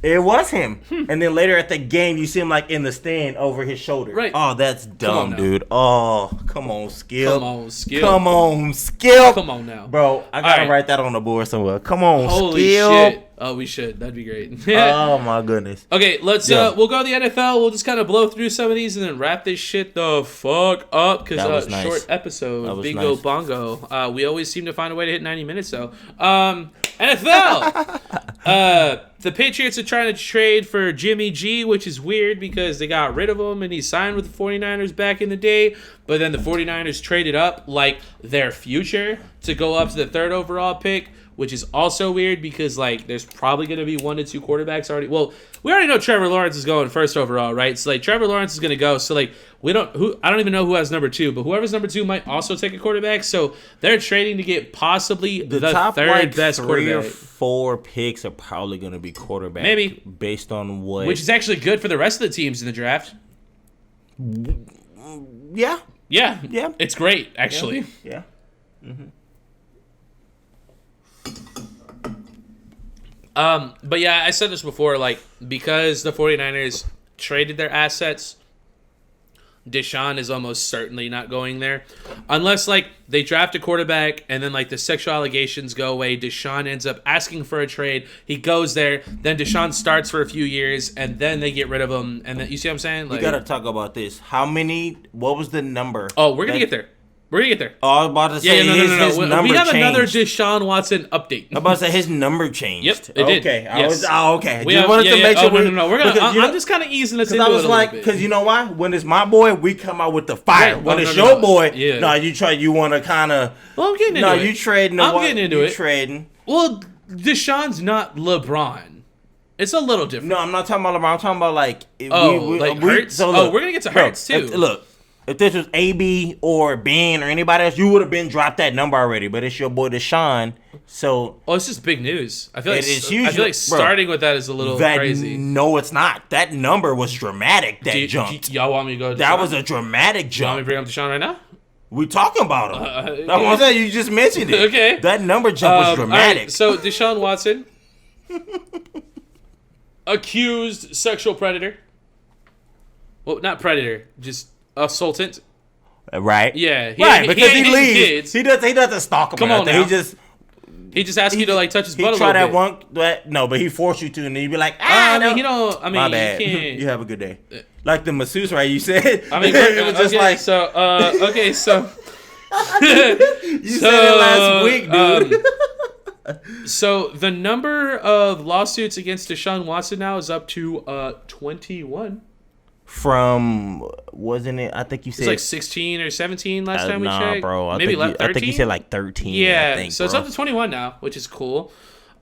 Speaker 2: it was him. And then later at the game, you see him like in the stand over his shoulder.
Speaker 1: Right.
Speaker 2: Oh, that's
Speaker 1: on
Speaker 2: dumb,
Speaker 1: now.
Speaker 2: dude. Oh, come on, Skip.
Speaker 1: Come on, Skip.
Speaker 2: Come on, Skip.
Speaker 1: Come on now,
Speaker 2: Bro, I gotta
Speaker 1: right.
Speaker 2: write that on the board somewhere. Come on,
Speaker 1: Holy
Speaker 2: Skip.
Speaker 1: shit! Oh, we should. That'd be great.
Speaker 2: Oh my goodness.
Speaker 1: Okay, let's
Speaker 2: Yeah.
Speaker 1: we'll go to the NFL. We'll just kind of blow through some of these and then wrap this shit the fuck up because
Speaker 2: That was nice.
Speaker 1: short episode.
Speaker 2: That was
Speaker 1: Bingo
Speaker 2: nice.
Speaker 1: bongo. We always seem to find a way to hit 90 minutes though. NFL. The Patriots are trying to trade for Jimmy G, which is weird because they got rid of him and he signed with the 49ers back in the day. But then the 49ers traded up like their future to go up to the 3rd overall pick, which is also weird because like there's probably going to be 1 to 2 quarterbacks already. Well, we already know Trevor Lawrence is going 1st overall, right? So like Trevor Lawrence is going to go. So like I don't even know who has number 2, but whoever's number 2 might also take a quarterback. So they're trading to get possibly the
Speaker 2: top
Speaker 1: 3rd
Speaker 2: like
Speaker 1: best
Speaker 2: 3 or
Speaker 1: quarterback,
Speaker 2: 4 picks are probably gonna be quarterback.
Speaker 1: Maybe.
Speaker 2: Based on what.
Speaker 1: which is actually good for the rest of the teams in the draft.
Speaker 2: yeah.
Speaker 1: Yeah,
Speaker 2: Yeah.
Speaker 1: it's great actually.
Speaker 2: Yeah.
Speaker 1: But yeah, I said this before, like, because the 49ers traded their assets, Deshaun is almost certainly not going there. Unless, like, they draft a quarterback and then, like, the sexual allegations go away. Deshaun ends up asking for a trade. He goes there. Then Deshaun starts for a few years and then they get rid of him. And then, you see what I'm saying? Like,
Speaker 2: We gotta talk about this. What was the number?
Speaker 1: oh, we're going to get there. We're going to get there.
Speaker 2: Oh, I was about to
Speaker 1: Yeah,
Speaker 2: say
Speaker 1: no.
Speaker 2: his number
Speaker 1: We have
Speaker 2: changed.
Speaker 1: another Deshaun Watson update.
Speaker 2: I'm about to say his number changed.
Speaker 1: Yep, it did.
Speaker 2: Okay,
Speaker 1: Yes.
Speaker 2: okay.
Speaker 1: We
Speaker 2: Just
Speaker 1: have,
Speaker 2: wanted
Speaker 1: yeah,
Speaker 2: to
Speaker 1: yeah.
Speaker 2: make sure.
Speaker 1: Oh, no. We're gonna.
Speaker 2: because, you know,
Speaker 1: I'm just kind of easing us
Speaker 2: Because
Speaker 1: into
Speaker 2: I was
Speaker 1: it a
Speaker 2: like,
Speaker 1: little bit.
Speaker 2: because you know why? When it's my boy, we come out with the fire.
Speaker 1: Right.
Speaker 2: When
Speaker 1: Oh,
Speaker 2: it's
Speaker 1: no,
Speaker 2: your boy,
Speaker 1: yeah.
Speaker 2: no, you want to kind of.
Speaker 1: Well, I'm getting into
Speaker 2: No,
Speaker 1: it.
Speaker 2: you trading.
Speaker 1: I'm getting into
Speaker 2: you
Speaker 1: it.
Speaker 2: Trading.
Speaker 1: Well, Deshaun's not LeBron. It's a little different.
Speaker 2: No, I'm not talking about LeBron. I'm talking about like.
Speaker 1: Hurts?
Speaker 2: So
Speaker 1: Oh, we're gonna get to Hurts, too.
Speaker 2: Look, if this was AB or Ben or anybody else, you would have been dropped that number already. But it's your boy Deshaun. So
Speaker 1: Oh, it's just big news. I feel like
Speaker 2: It is huge,
Speaker 1: I feel like
Speaker 2: bro.
Speaker 1: starting with that is a little crazy.
Speaker 2: no, it's not. That number was dramatic. That jump.
Speaker 1: Y'all want me to go? To
Speaker 2: That
Speaker 1: Deshaun?
Speaker 2: was a dramatic
Speaker 1: You want me to
Speaker 2: jump.
Speaker 1: bring up Deshaun right now?
Speaker 2: We talking about him.
Speaker 1: okay.
Speaker 2: That's what I'm saying. You just mentioned it.
Speaker 1: Okay.
Speaker 2: That number jump was
Speaker 1: All
Speaker 2: dramatic.
Speaker 1: right, so Deshaun Watson, accused sexual predator. Well, not predator, just assaultant.
Speaker 2: Right.
Speaker 1: Yeah,
Speaker 2: Right, because he
Speaker 1: ain't hitting
Speaker 2: leaves.
Speaker 1: kids.
Speaker 2: He doesn't stalk him.
Speaker 1: Come
Speaker 2: or
Speaker 1: on
Speaker 2: nothing.
Speaker 1: now. He just asked you to like touch his
Speaker 2: He
Speaker 1: butt a
Speaker 2: tried
Speaker 1: little
Speaker 2: that
Speaker 1: bit.
Speaker 2: one. No, but he forced you to, and then you be like,
Speaker 1: I
Speaker 2: no.
Speaker 1: mean, you don't. I mean,
Speaker 2: My bad.
Speaker 1: you can't.
Speaker 2: You have a good day. Like the masseuse, right? You said.
Speaker 1: I mean,
Speaker 2: it was just
Speaker 1: okay,
Speaker 2: like
Speaker 1: so. Okay, so.
Speaker 2: you said it last week, dude.
Speaker 1: So the number of lawsuits against Deshaun Watson now is up to 21.
Speaker 2: From wasn't it? I think you
Speaker 1: It's
Speaker 2: said
Speaker 1: like 16 or 17 last time we
Speaker 2: nah,
Speaker 1: checked.
Speaker 2: bro. I
Speaker 1: Maybe
Speaker 2: think
Speaker 1: 13.
Speaker 2: I think you said like 13.
Speaker 1: Yeah,
Speaker 2: I think,
Speaker 1: so it's
Speaker 2: bro.
Speaker 1: up to 21 now, which is cool.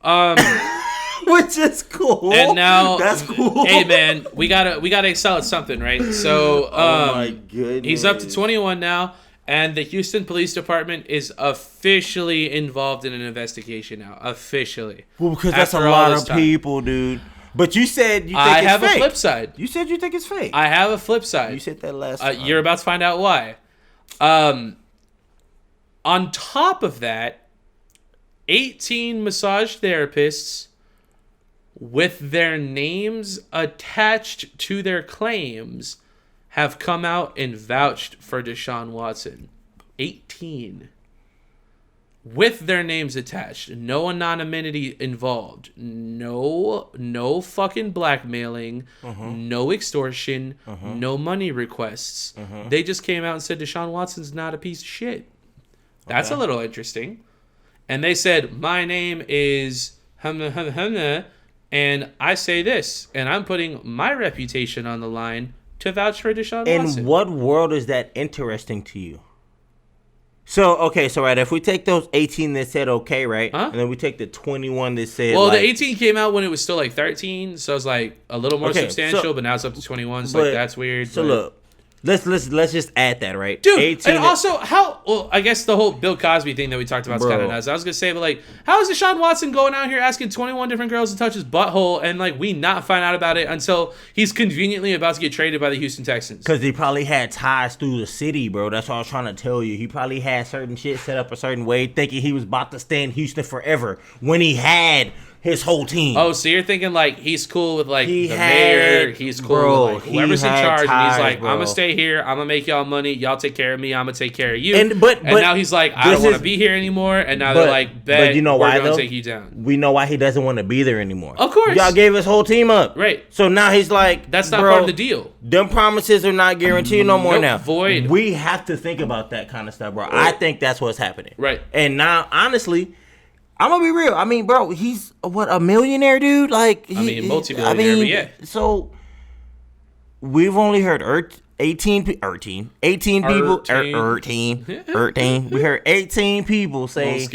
Speaker 2: Which is cool.
Speaker 1: And now,
Speaker 2: that's cool.
Speaker 1: Hey man, we gotta excel at something, right? So,
Speaker 2: Oh my goodness.
Speaker 1: he's up to 21 now, and the Houston Police Department is officially involved in an investigation now. Officially,
Speaker 2: Well, because that's a
Speaker 1: After all
Speaker 2: lot
Speaker 1: this
Speaker 2: of
Speaker 1: time.
Speaker 2: people, dude. But you said you think
Speaker 1: I
Speaker 2: it's
Speaker 1: have
Speaker 2: fake.
Speaker 1: a flip side.
Speaker 2: You said you think it's fake.
Speaker 1: I have a flip side.
Speaker 2: You said that last time.
Speaker 1: You're about to find out why. On top of that, 18 massage therapists with their names attached to their claims have come out and vouched for Deshaun Watson. 18. with their names attached. No anonymity involved. No fucking blackmailing. No extortion. No money requests. They just came out and said Deshaun Watson's not a piece of shit. That's a little interesting. And they said, my name is and I say this, and I'm putting my reputation on the line to vouch for Deshaun Watson.
Speaker 2: In what world is that interesting to you? So, okay, so right, if we take those 18 that said okay, right? And then we take the 21 that said
Speaker 1: well, the 18 came out when it was still like 13, so it's like a little more substantial,
Speaker 2: so,
Speaker 1: but now it's up to 21, so like that's weird.
Speaker 2: So look, let's just add that, right?
Speaker 1: Dude,
Speaker 2: 18
Speaker 1: and also, well, I guess the whole Bill Cosby thing that we talked about is kind of nuts. I was going to say, but like, how is Deshaun Watson going out here asking 21 different girls to touch his butthole and like we not find out about it until he's conveniently about to get traded by the Houston Texans?
Speaker 2: Because he probably had ties through the city, bro. That's what I was trying to tell you. He probably had certain shit set up a certain way, thinking he was about to stay in Houston forever when he had his whole team.
Speaker 1: Oh, so you're thinking like he's cool with like the mayor, he's cool with like whoever's in charge, and he's like, I'm gonna stay here, I'm gonna make y'all money, y'all take care of me, I'm gonna take care of you. And now he's like, I don't want to be here anymore, and now they're like, bet, you know we're gonna take you down.
Speaker 2: We know why he doesn't want to be there anymore.
Speaker 1: Of course,
Speaker 2: y'all gave his whole team up,
Speaker 1: right?
Speaker 2: So now he's like,
Speaker 1: that's not part of the deal.
Speaker 2: Them promises are not guaranteed no more now.
Speaker 1: Void.
Speaker 2: We have to think about that kind of stuff, bro. I think that's what's happening,
Speaker 1: right?
Speaker 2: And now, honestly, I'm gonna be real. I mean, bro, he's a millionaire dude? Like,
Speaker 1: multi-millionaire, but yeah.
Speaker 2: So, we've only heard 18 people. We heard 18 people say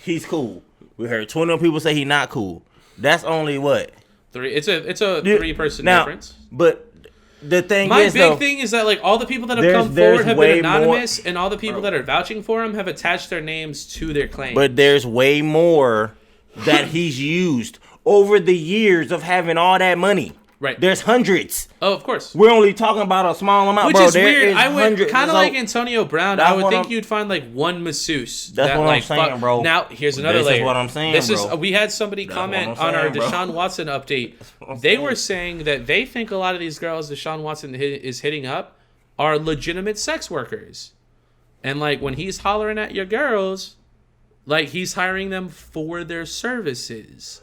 Speaker 2: he's cool. We heard 21 people say he's not cool. That's only what?
Speaker 1: 3. It's a 3-person difference.
Speaker 2: But the thing
Speaker 1: my
Speaker 2: is,
Speaker 1: big thing is that like all the people that have come forward have been anonymous, and all the people that are vouching for him have attached their names to their claims.
Speaker 2: But there's way more that he's used over the years of having all that money.
Speaker 1: Right.
Speaker 2: There's hundreds.
Speaker 1: Oh, of course.
Speaker 2: We're only talking about a small amount,
Speaker 1: which
Speaker 2: bro.
Speaker 1: Is weird. I would kind of like
Speaker 2: so,
Speaker 1: Antonio Brown. I would think you'd find like one masseuse.
Speaker 2: That's what I'm saying, bro.
Speaker 1: Now here's another layer.
Speaker 2: This is what I'm saying, bro.
Speaker 1: We had somebody comment on our Deshaun Watson update. They were saying that they think a lot of these girls Deshaun Watson is hitting up are legitimate sex workers, and like when he's hollering at your girls, like he's hiring them for their services.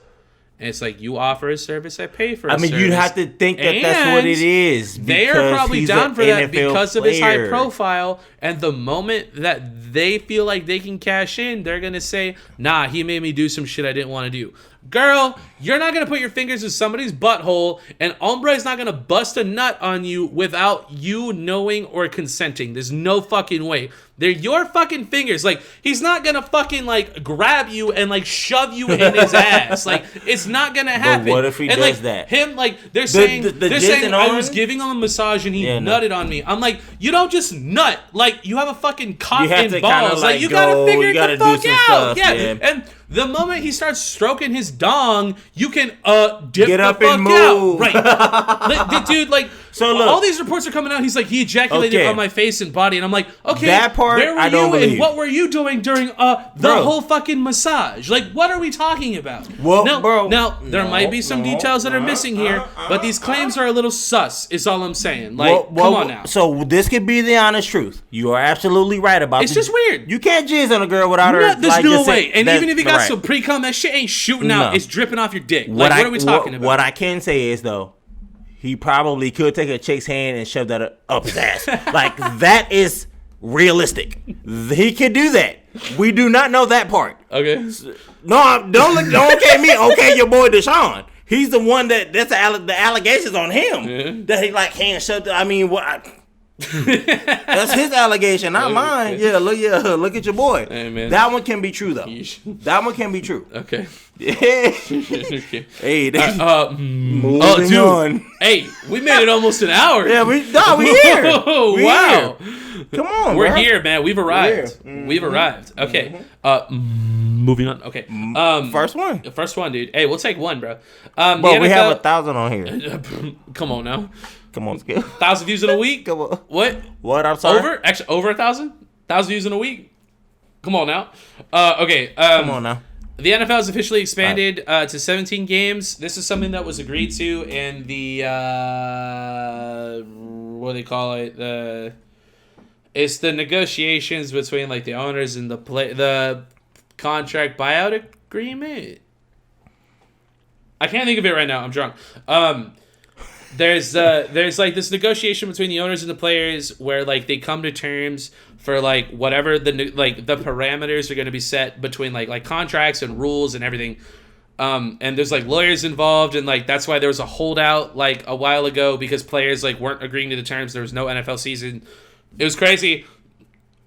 Speaker 1: And it's like, you offer a service, I pay for a service.
Speaker 2: You'd have to think that that's what it is.
Speaker 1: They are probably down for that because of his high profile. And the moment that they feel like they can cash in, they're going to say, nah, he made me do some shit I didn't want to do. Girl, you're not going to put your fingers in somebody's butthole, and Hombre's not going to bust a nut on you without you knowing or consenting. There's no fucking way. They're your fucking fingers. Like, he's not going to fucking, like, grab you and, like, shove you in his ass. Like, it's not going to happen.
Speaker 2: But what if he does
Speaker 1: like,
Speaker 2: that?
Speaker 1: Him, like, they're saying I was giving him a massage and he nutted on me. I'm like, you don't just nut. Like, you have a fucking cock and balls. Like, you got to figure it the fuck out. Yeah. And the moment he starts stroking his dong, you can dip
Speaker 2: get
Speaker 1: the
Speaker 2: up
Speaker 1: fuck
Speaker 2: and move.
Speaker 1: out. Right. Dude, like,
Speaker 2: so look,
Speaker 1: all these reports are coming out. He's like, he ejaculated on my face and body. And I'm like, okay,
Speaker 2: that part,
Speaker 1: where were
Speaker 2: I don't
Speaker 1: you
Speaker 2: believe.
Speaker 1: and what were you doing during the whole fucking massage? Like, what are we talking about?
Speaker 2: Well,
Speaker 1: now there might be some details that are missing here, but these claims are a little sus, is all I'm saying. Like, come on now.
Speaker 2: So this could be the honest truth. You are absolutely right about
Speaker 1: it's just weird.
Speaker 2: You can't jizz on a girl without her.
Speaker 1: There's no way. And even if you got some pre-cum, that shit ain't shooting out. It's dripping off your dick. Like, what are we talking about?
Speaker 2: What I can say is, though, he probably could take a chick's hand and shove that up his ass. Like, that is realistic. He could do that. We do not know that part.
Speaker 1: Okay.
Speaker 2: No, don't okay me. Okay, your boy Deshaun. He's the one that's the allegations on him. Yeah. That he like hand shoved. I mean, what? That's his allegation, not mine. Yeah, look at your boy.
Speaker 1: Hey, man.
Speaker 2: That one can be true though. That one can be true.
Speaker 1: Okay.
Speaker 2: Yeah.
Speaker 1: Okay.
Speaker 2: Hey,
Speaker 1: moving on. Hey, we made it almost an hour.
Speaker 2: Yeah, we here.
Speaker 1: We wow.
Speaker 2: Here. Come on,
Speaker 1: we're
Speaker 2: bro.
Speaker 1: Here, man. We've arrived. We've arrived. Okay. Moving on. Okay.
Speaker 2: First one.
Speaker 1: First one, dude. Hey, we'll take one, bro.
Speaker 2: But we have 1,000 on here.
Speaker 1: Come on now.
Speaker 2: Come on, Skip.
Speaker 1: 1,000 views in a week?
Speaker 2: Come on.
Speaker 1: What?
Speaker 2: I'm sorry.
Speaker 1: Over 1,000? 1,000 views in a week? Come on now. Okay.
Speaker 2: Come on now.
Speaker 1: The NFL has officially expanded to 17 games. This is something that was agreed to in the what do they call it? It's the negotiations between like the owners and the contract buyout agreement. I can't think of it right now. I'm drunk. There's like this negotiation between the owners and the players where like they come to terms for like whatever the parameters are going to be set between like contracts and rules and everything. And there's like lawyers involved, and like that's why there was a holdout like a while ago because players like weren't agreeing to the terms. There was no NFL season. It was crazy.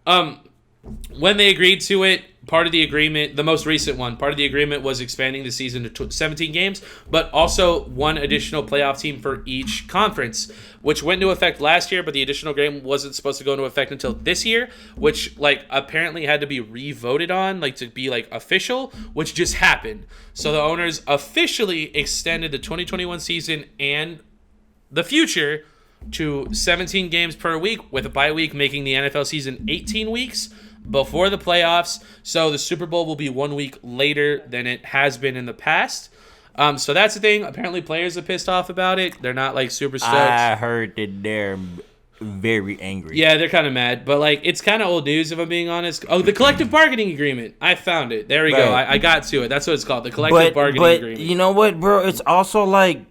Speaker 1: When they agreed to it, part of the agreement, the most recent one, part of the agreement was expanding the season to 17 games, but also one additional playoff team for each conference, which went into effect last year, but the additional game wasn't supposed to go into effect until this year, which like apparently had to be re-voted on, like to be like official, which just happened. So the owners officially extended the 2021 season and the future to 17 games per week, with a bye week making the NFL season 18 weeks before the playoffs. So the Super Bowl will be 1 week later than it has been in the past. So that's the thing. Apparently players are pissed off about it. They're not like super stoked.
Speaker 2: I heard that they're very angry.
Speaker 1: Yeah, they're kind of mad. But like it's kind of old news if I'm being honest. Oh, the collective bargaining agreement. I found it. There we go. I got to it. That's what it's called. The collective bargaining agreement.
Speaker 2: You know what, bro? It's also like,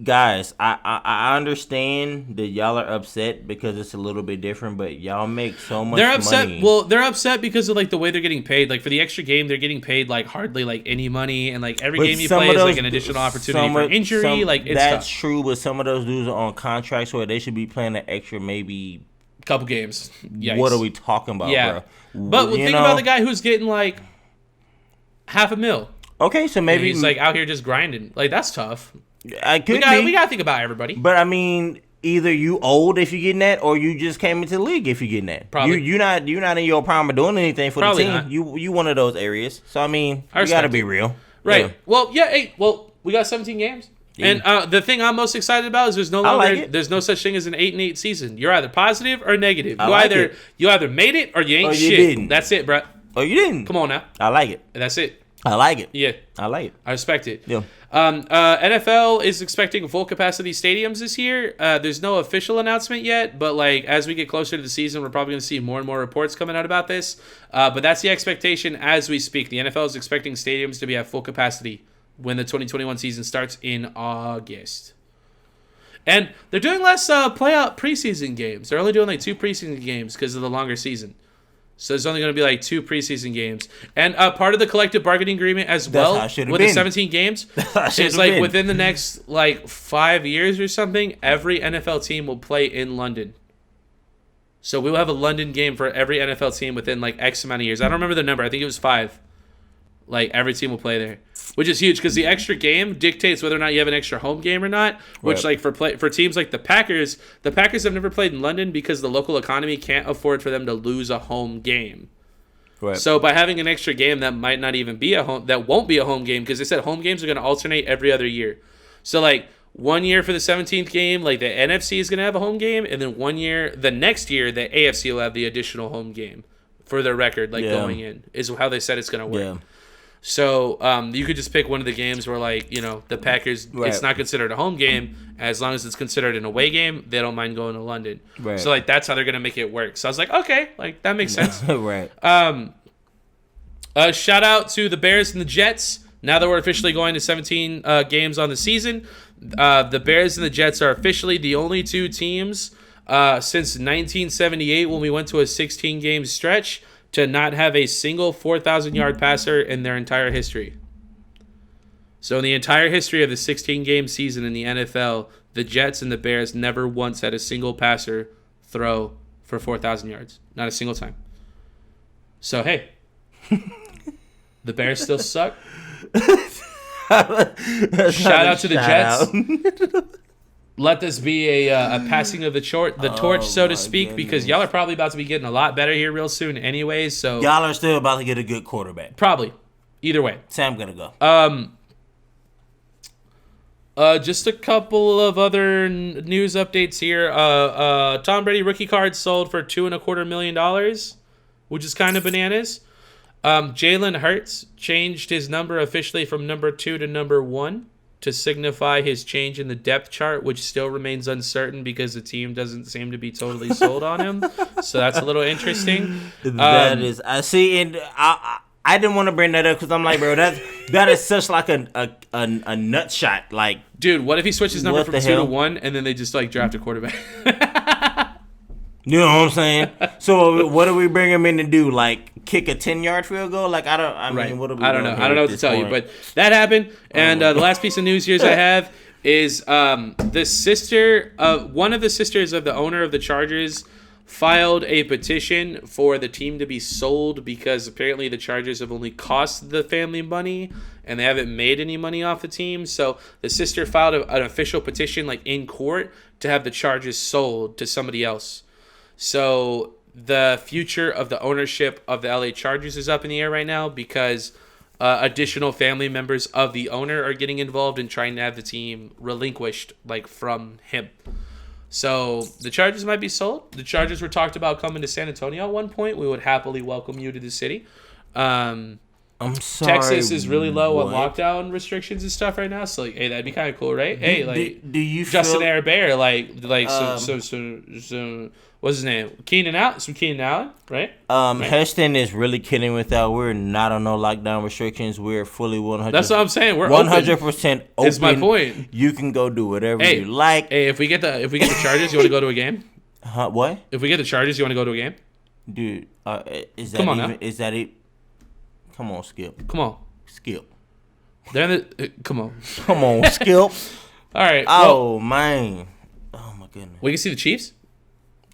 Speaker 2: guys, I understand that y'all are upset because it's a little bit different, but y'all make so much
Speaker 1: they're upset.
Speaker 2: money.
Speaker 1: Well, they're upset because of like the way they're getting paid. Like for the extra game, they're getting paid like hardly like any money, and like every game you play is like an additional opportunity for injury. Like it's
Speaker 2: that's
Speaker 1: tough.
Speaker 2: true, but some of those dudes are on contracts where they should be playing an extra maybe
Speaker 1: couple games. Yikes.
Speaker 2: What are we talking about,
Speaker 1: yeah.
Speaker 2: bro?
Speaker 1: But think about the guy who's getting like $500,000.
Speaker 2: Okay, so maybe
Speaker 1: he's like out here just grinding. Like that's tough. We
Speaker 2: We
Speaker 1: gotta think about everybody.
Speaker 2: But I mean, either you old if you're getting that, or you just came into the league if you're getting that.
Speaker 1: Probably.
Speaker 2: You're not in your prime of doing anything for
Speaker 1: Probably
Speaker 2: the team.
Speaker 1: not.
Speaker 2: You one of those areas. So I mean, you gotta be real.
Speaker 1: Right.
Speaker 2: Yeah.
Speaker 1: Well, yeah. Hey, well, we got 17 games. Yeah. And the thing I'm most excited about is there's no longer there's no such thing as an 8-8 season. You're either positive or negative. You either made it or you ain't shit.
Speaker 2: Didn't.
Speaker 1: That's it, bro.
Speaker 2: Oh, you didn't.
Speaker 1: Come on now.
Speaker 2: I like it.
Speaker 1: That's it.
Speaker 2: I like it.
Speaker 1: Yeah.
Speaker 2: I like it.
Speaker 1: I respect it.
Speaker 2: Yeah.
Speaker 1: NFL is expecting full capacity stadiums this year. There's no official announcement yet, but like as we get closer to the season, we're probably going to see more and more reports coming out about this. But that's the expectation as we speak. The NFL is expecting stadiums to be at full capacity when the 2021 season starts in August. And they're doing less preseason games. They're only doing like 2 preseason games because of the longer season. So there's only going to be like 2 preseason games. And part of the collective bargaining agreement as well with the 17 games is like within the next like 5 years or something, every NFL team will play in London. So we will have a London game for every NFL team within like X amount of years. I don't remember the number. I think it was 5. Like every team will play there, which is huge because the extra game dictates whether or not you have an extra home game or not. Which, like for teams like the Packers have never played in London because the local economy can't afford for them to lose a home game. Right. So by having an extra game that might not even be that won't be a home game because they said home games are going to alternate every other year. So like 1 year for the 17th game, like the NFC is going to have a home game, and then the next year the AFC will have the additional home game for their record, going in is how they said it's going to work. Yeah. So you could just pick one of the games where, like, you know, the Packers, it's not considered a home game. As long as it's considered an away game, they don't mind going to London. Right. So, like, that's how they're going to make it work. So I was like, okay, like, that makes sense.
Speaker 2: Right.
Speaker 1: Shout out to the Bears and the Jets. Now that we're officially going to 17 games on the season, the Bears and the Jets are officially the only 2 teams since 1978 when we went to a 16-game stretch to not have a single 4,000-yard passer in their entire history. So in the entire history of the 16-game season in the NFL, the Jets and the Bears never once had a single passer throw for 4,000 yards. Not a single time. So, hey, the Bears still suck. Shout out to the Jets. Let this be a passing of the torch, so to speak, because y'all are probably about to be getting a lot better here real soon anyways. So
Speaker 2: y'all are still about to get a good quarterback.
Speaker 1: Probably. Either way.
Speaker 2: Sam gonna go.
Speaker 1: Just a couple of other news updates here. Tom Brady rookie card sold for $2.25 million, which is kind of bananas. Jalen Hurts changed his number officially from number 2 to number 1. To signify his change in the depth chart, which still remains uncertain because the team doesn't seem to be totally sold on him. So that's a little interesting.
Speaker 2: That is, I see, and I I didn't want to bring that up because I'm like, bro, that is such like a nut shot. Like,
Speaker 1: dude, what if he switches number
Speaker 2: What
Speaker 1: from
Speaker 2: the
Speaker 1: 2
Speaker 2: hell?
Speaker 1: to 1 and then they just like draft a quarterback?
Speaker 2: you know what I'm saying? So what do we bring him in to do? Like, kick a 10-yard field goal? Like, I mean, what are we
Speaker 1: I don't know.
Speaker 2: doing
Speaker 1: I don't know what
Speaker 2: here
Speaker 1: to
Speaker 2: at
Speaker 1: tell
Speaker 2: this
Speaker 1: you,
Speaker 2: point?
Speaker 1: but that happened. And the last piece of news here I have is the sister of one of the sisters of the owner of the Chargers filed a petition for the team to be sold because apparently the Chargers have only cost the family money and they haven't made any money off the team. So the sister filed an official petition like in court to have the Chargers sold to somebody else. So the future of the ownership of the LA Chargers is up in the air right now because additional family members of the owner are getting involved in trying to have the team relinquished like from him. So the Chargers might be sold. The Chargers were talked about coming to San Antonio at one point. We would happily welcome you to the city.
Speaker 2: I'm sorry.
Speaker 1: Texas is really low on
Speaker 2: what?
Speaker 1: lockdown restrictions and stuff right now. So like, hey, that'd be kind of cool, right? Hey, like,
Speaker 2: do you
Speaker 1: Justin
Speaker 2: feel,
Speaker 1: Herbert, some what's his name? Some Keenan Allen, right?
Speaker 2: Heston is really kidding with that. We're not on no lockdown restrictions. We're fully 100.
Speaker 1: That's what I'm saying. We're
Speaker 2: 100% open.
Speaker 1: Is my point.
Speaker 2: You can go do whatever you like.
Speaker 1: Hey, if we get the Chargers, you want to go to a game?
Speaker 2: Huh? What?
Speaker 1: If we get the Chargers, you want to go to a game?
Speaker 2: Dude, is that
Speaker 1: Come on
Speaker 2: even?
Speaker 1: now.
Speaker 2: Is that it? Come on, Skip.
Speaker 1: Come on.
Speaker 2: Skip.
Speaker 1: They're in the. Come on.
Speaker 2: Come on, Skip.
Speaker 1: All right. Well,
Speaker 2: Oh man. Oh my goodness.
Speaker 1: we can see the Chiefs.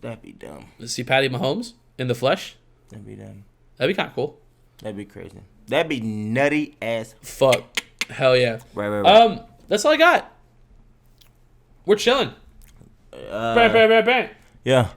Speaker 2: That'd be dumb.
Speaker 1: Let's see Patty Mahomes in the flesh.
Speaker 2: That'd be dumb.
Speaker 1: That'd be kind of cool.
Speaker 2: That'd be crazy. That'd be nutty as.
Speaker 1: Fuck. Hell yeah.
Speaker 2: Right.
Speaker 1: That's all I got. We're chilling. Bang.
Speaker 2: Yeah.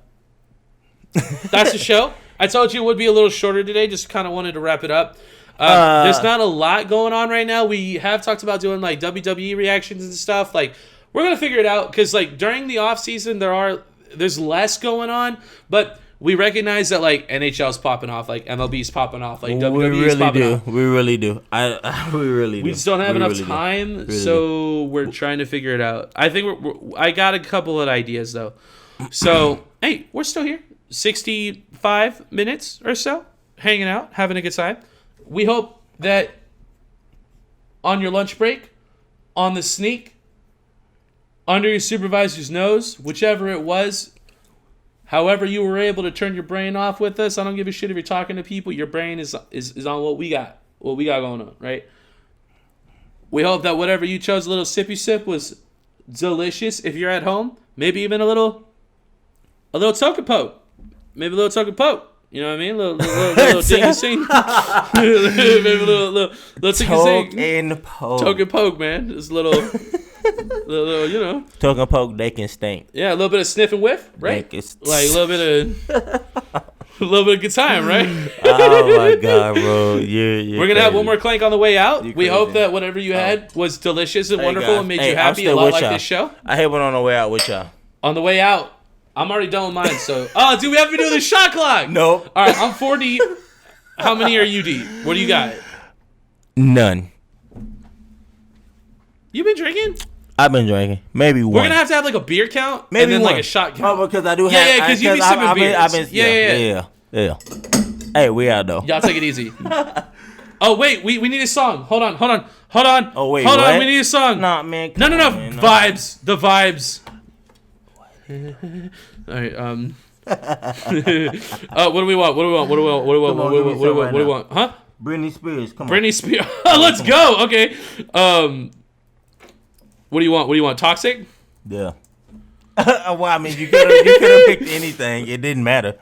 Speaker 1: That's the show. I told you it would be a little shorter today. Just kind of wanted to wrap it up. There's not a lot going on right now. We have talked about doing like WWE reactions and stuff. Like we're gonna figure it out because like during the off season there's less going on, but we recognize that like NHL's popping off, like MLB's popping off, like WWE's popping off.
Speaker 2: We really do. We really do.
Speaker 1: We just don't have enough time, so we're trying to figure it out. I think I got a couple of ideas though. So hey, we're still here. 65 minutes or so, hanging out, having a good time. We hope that on your lunch break, on the sneak, under your supervisor's nose, whichever it was, however you were able to turn your brain off with us, I don't give a shit if you're talking to people. Your brain is on what we got going on, right? We hope that whatever you chose, a little sippy sip, was delicious. If you're at home, maybe even a little token poke. Maybe a little token poke. You know what I mean? Little ding sing. Maybe a little sing. Token poke, man. Just a little, you know.
Speaker 2: Token poke, they can stink.
Speaker 1: Yeah, a little bit of sniff and whiff, right? Like a little bit of good time, right?
Speaker 2: Oh my god, bro. You're
Speaker 1: We're gonna have one more clank on the way out. We
Speaker 2: crazy.
Speaker 1: hope that whatever you had was delicious and wonderful
Speaker 2: guys.
Speaker 1: and made
Speaker 2: Hey,
Speaker 1: you
Speaker 2: I'm
Speaker 1: happy, a
Speaker 2: still
Speaker 1: lot
Speaker 2: with
Speaker 1: like
Speaker 2: y'all.
Speaker 1: this show.
Speaker 2: I had one on the way out with y'all.
Speaker 1: On the way out, I'm already done with mine. So, dude, we have to do the shot clock.
Speaker 2: Nope.
Speaker 1: All right, I'm 4 deep. How many are you deep? What do you got?
Speaker 2: None.
Speaker 1: You been drinking?
Speaker 2: I've been drinking. Maybe one.
Speaker 1: We're gonna have to have like a beer count
Speaker 2: Maybe
Speaker 1: and then
Speaker 2: one.
Speaker 1: like a shot count.
Speaker 2: Oh, because I do have.
Speaker 1: Yeah, because you be sipping beers.
Speaker 2: Yeah. Hey, we out though.
Speaker 1: Y'all take it easy. Oh wait, we need a song. Hold on.
Speaker 2: Oh wait,
Speaker 1: hold
Speaker 2: what?
Speaker 1: on. We need a song.
Speaker 2: Nah, man.
Speaker 1: No.
Speaker 2: Man,
Speaker 1: Vibes. The vibes. All right. What do we want? What do we want? Huh?
Speaker 2: Britney Spears. Come on.
Speaker 1: Britney Spears. Let's go. Okay. What do you want? Toxic?
Speaker 2: Yeah. Well, I mean, you could have picked anything. It didn't matter.